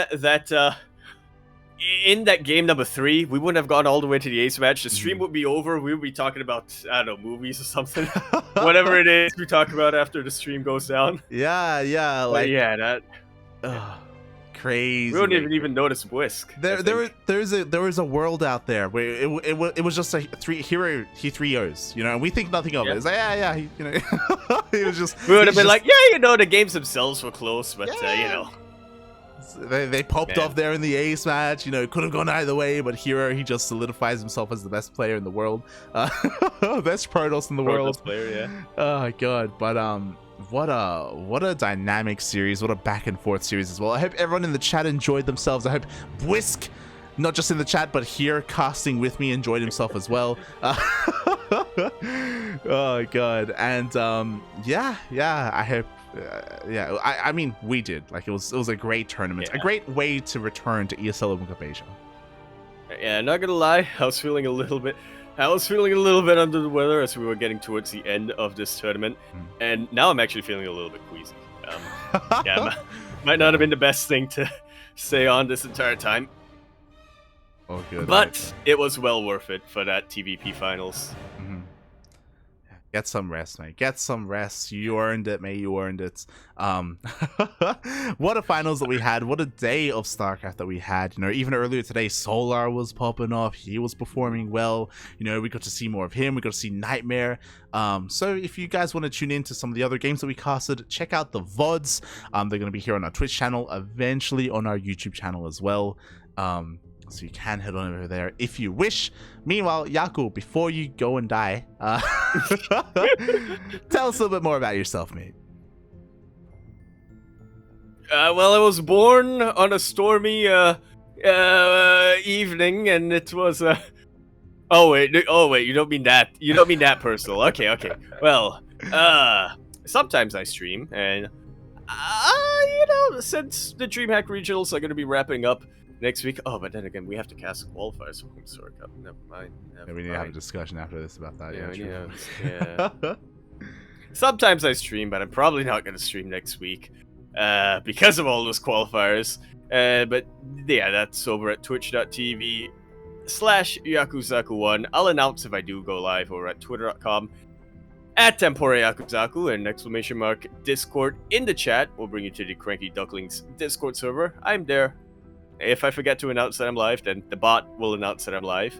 that game number 3, we wouldn't have gone all the way to the ace match. The stream would be over. We would be talking about, I don't know, movies or something. Whatever it is we talk about after the stream goes down. Yeah, like, that. Crazy. We wouldn't even notice Whisk. There was a world out there where it was just a herO. He 3-0s, and we think nothing of it. It's like, he, he was just. We would have been like, the games themselves were close, but They popped off there in the ace match. Could have gone either way, but herO, he just solidifies himself as the best player in the world, best Protoss in the world. Player, Oh God, but what a dynamic series, what a back and forth series as well. I hope everyone in the chat enjoyed themselves. I hope Whisk, not just in the chat but here casting with me, enjoyed himself as well. Oh God, and I hope. I mean, we did. Like, it was a great tournament, a great way to return to ESL Open Cup Asia. Yeah, not gonna lie, I was feeling a little bit under the weather as we were getting towards the end of this tournament, and now I'm actually feeling a little bit queasy. Might not have been the best thing to say on this entire time. Oh, good. But it was well worth it for that TvP finals. Get some rest, mate. Get some rest. You earned it, mate. You earned it. What a finals that we had. What a day of StarCraft that we had. Even earlier today, Solar was popping off. He was performing well. We got to see more of him. We got to see Nightmare. So if you guys want to tune in to some of the other games that we casted, check out the VODs. They're going to be here on our Twitch channel, eventually on our YouTube channel as well. So you can head on over there if you wish. Meanwhile, Yaku, before you go and die, tell us a little bit more about yourself, mate. Well, I was born on a stormy evening, and it was. Oh wait, you don't mean that. You don't mean that personal. Okay. Well, sometimes I stream, and since the DreamHack regionals are going to be wrapping up next week. Oh, but then again, we have to cast the qualifiers for Home Story Cup. Never mind. Yeah, we need to have a discussion after this about that. Yeah. Sometimes I stream, but I'm probably not going to stream next week because of all those qualifiers. But yeah, that's over at twitch.tv/Yakuzaku1. I'll announce if I do go live over at twitter.com/TemporiYakuzaku and !Discord in the chat will bring you to the CranKy Ducklings Discord server. I'm there. If I forget to announce that I'm live, then the bot will announce that I'm live.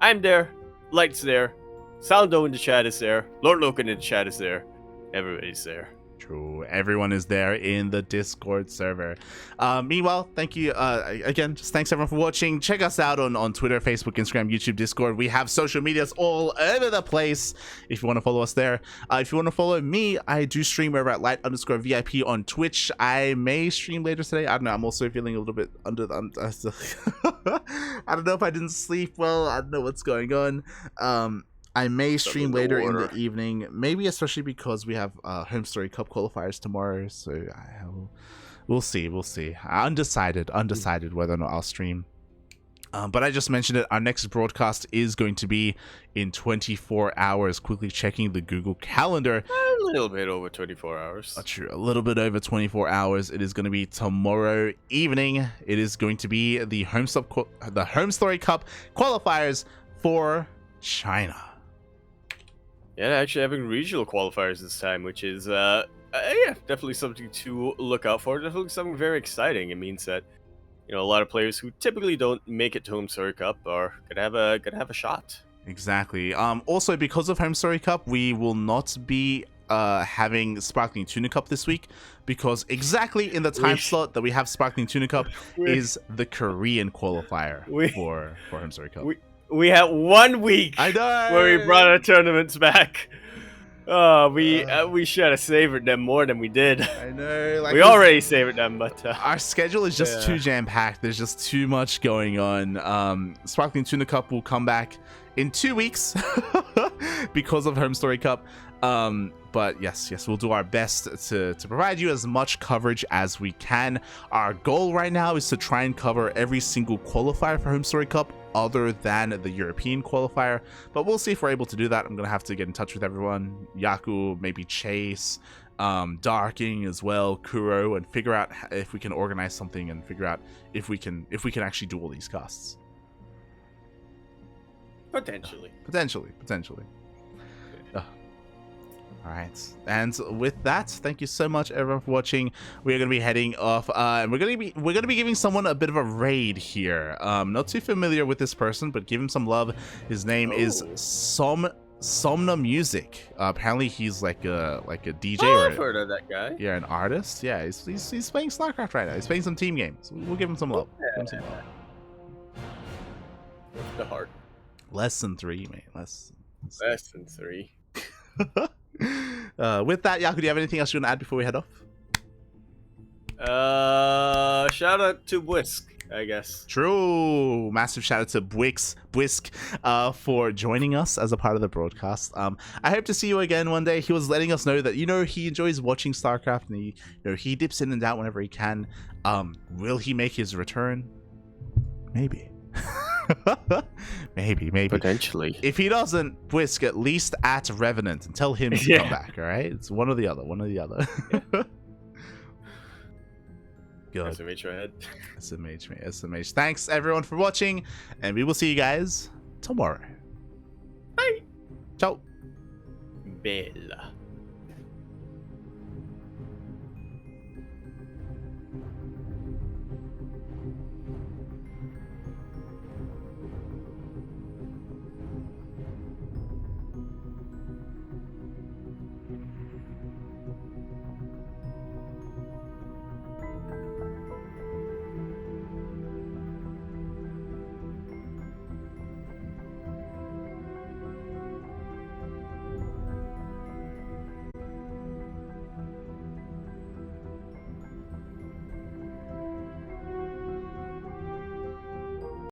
I'm there. Light's there. Soundo in the chat is there. Lord Loken in the chat is there. Everybody's there. True. Everyone is there in the Discord server. Meanwhile, thank you again. Just thanks everyone for watching. Check us out on Twitter, Facebook, Instagram, YouTube, Discord. We have social medias all over the place if you want to follow us there. If you want to follow me, I do stream over at light_VIP on Twitch. I may stream later today. I don't know. I'm also feeling a little bit under the... I don't know if I didn't sleep well. I don't know what's going on. I may stream later in the evening, maybe especially because we have Home Story Cup qualifiers tomorrow, so we'll see. Undecided whether or not I'll stream. But I just mentioned it, our next broadcast is going to be in 24 hours. Quickly checking the Google Calendar. A little bit over 24 hours. True, a little bit over 24 hours. It is going to be tomorrow evening. It is going to be the Home Story Cup qualifiers for China. Yeah, actually having regional qualifiers this time, which is, definitely something to look out for. Definitely something very exciting. It means that, a lot of players who typically don't make it to Home Story Cup are gonna have a shot. Exactly. Also, because of Home Story Cup, we will not be having Sparkling Tuna Cup this week, because exactly in the time slot that we have Sparkling Tuna Cup is the Korean qualifier for Home Story Cup. We had 1 week where we brought our tournaments back. Oh, we should have savored them more than we did. I know. We already savored them, but... our schedule is just too jam-packed. There's just too much going on. Sparkling Tuna Cup will come back in 2 weeks because of Home Story Cup. But yes, we'll do our best to provide you as much coverage as we can. Our goal right now is to try and cover every single qualifier for Home Story Cup other than the European qualifier, but we'll see if we're able to do that. I'm gonna have to get in touch with everyone, Yaku, maybe Chase, Darking as well, Kuro, and figure out if we can organize something and figure out if we can actually do all these casts. Potentially. All right, and with that, thank you so much everyone for watching. We are going to be heading off, and we're going to be giving someone a bit of a raid here. Not too familiar with this person, but give him some love. His name is Somna Music. Apparently he's like a DJ. I've heard of that guy. Yeah, an artist. Yeah, he's playing StarCraft right now. He's playing some team games. We'll give him some love. With the heart. Less than 3, mate. Less than 3. With that, Yaku, do you have anything else you want to add before we head off? Shout out to Whisk, I guess. True. Massive shout out to Whisk for joining us as a part of the broadcast. I hope to see you again one day. He was letting us know that he enjoys watching StarCraft, and he dips in and out whenever he can. Will he make his return? Maybe. maybe potentially. If he doesn't, Whisk, at least at Revenant and tell him to come back. All right, it's one or the other. Yeah. Good. SMH ahead. SMH. Thanks everyone for watching, and we will see you guys tomorrow. Bye. Ciao. Bella.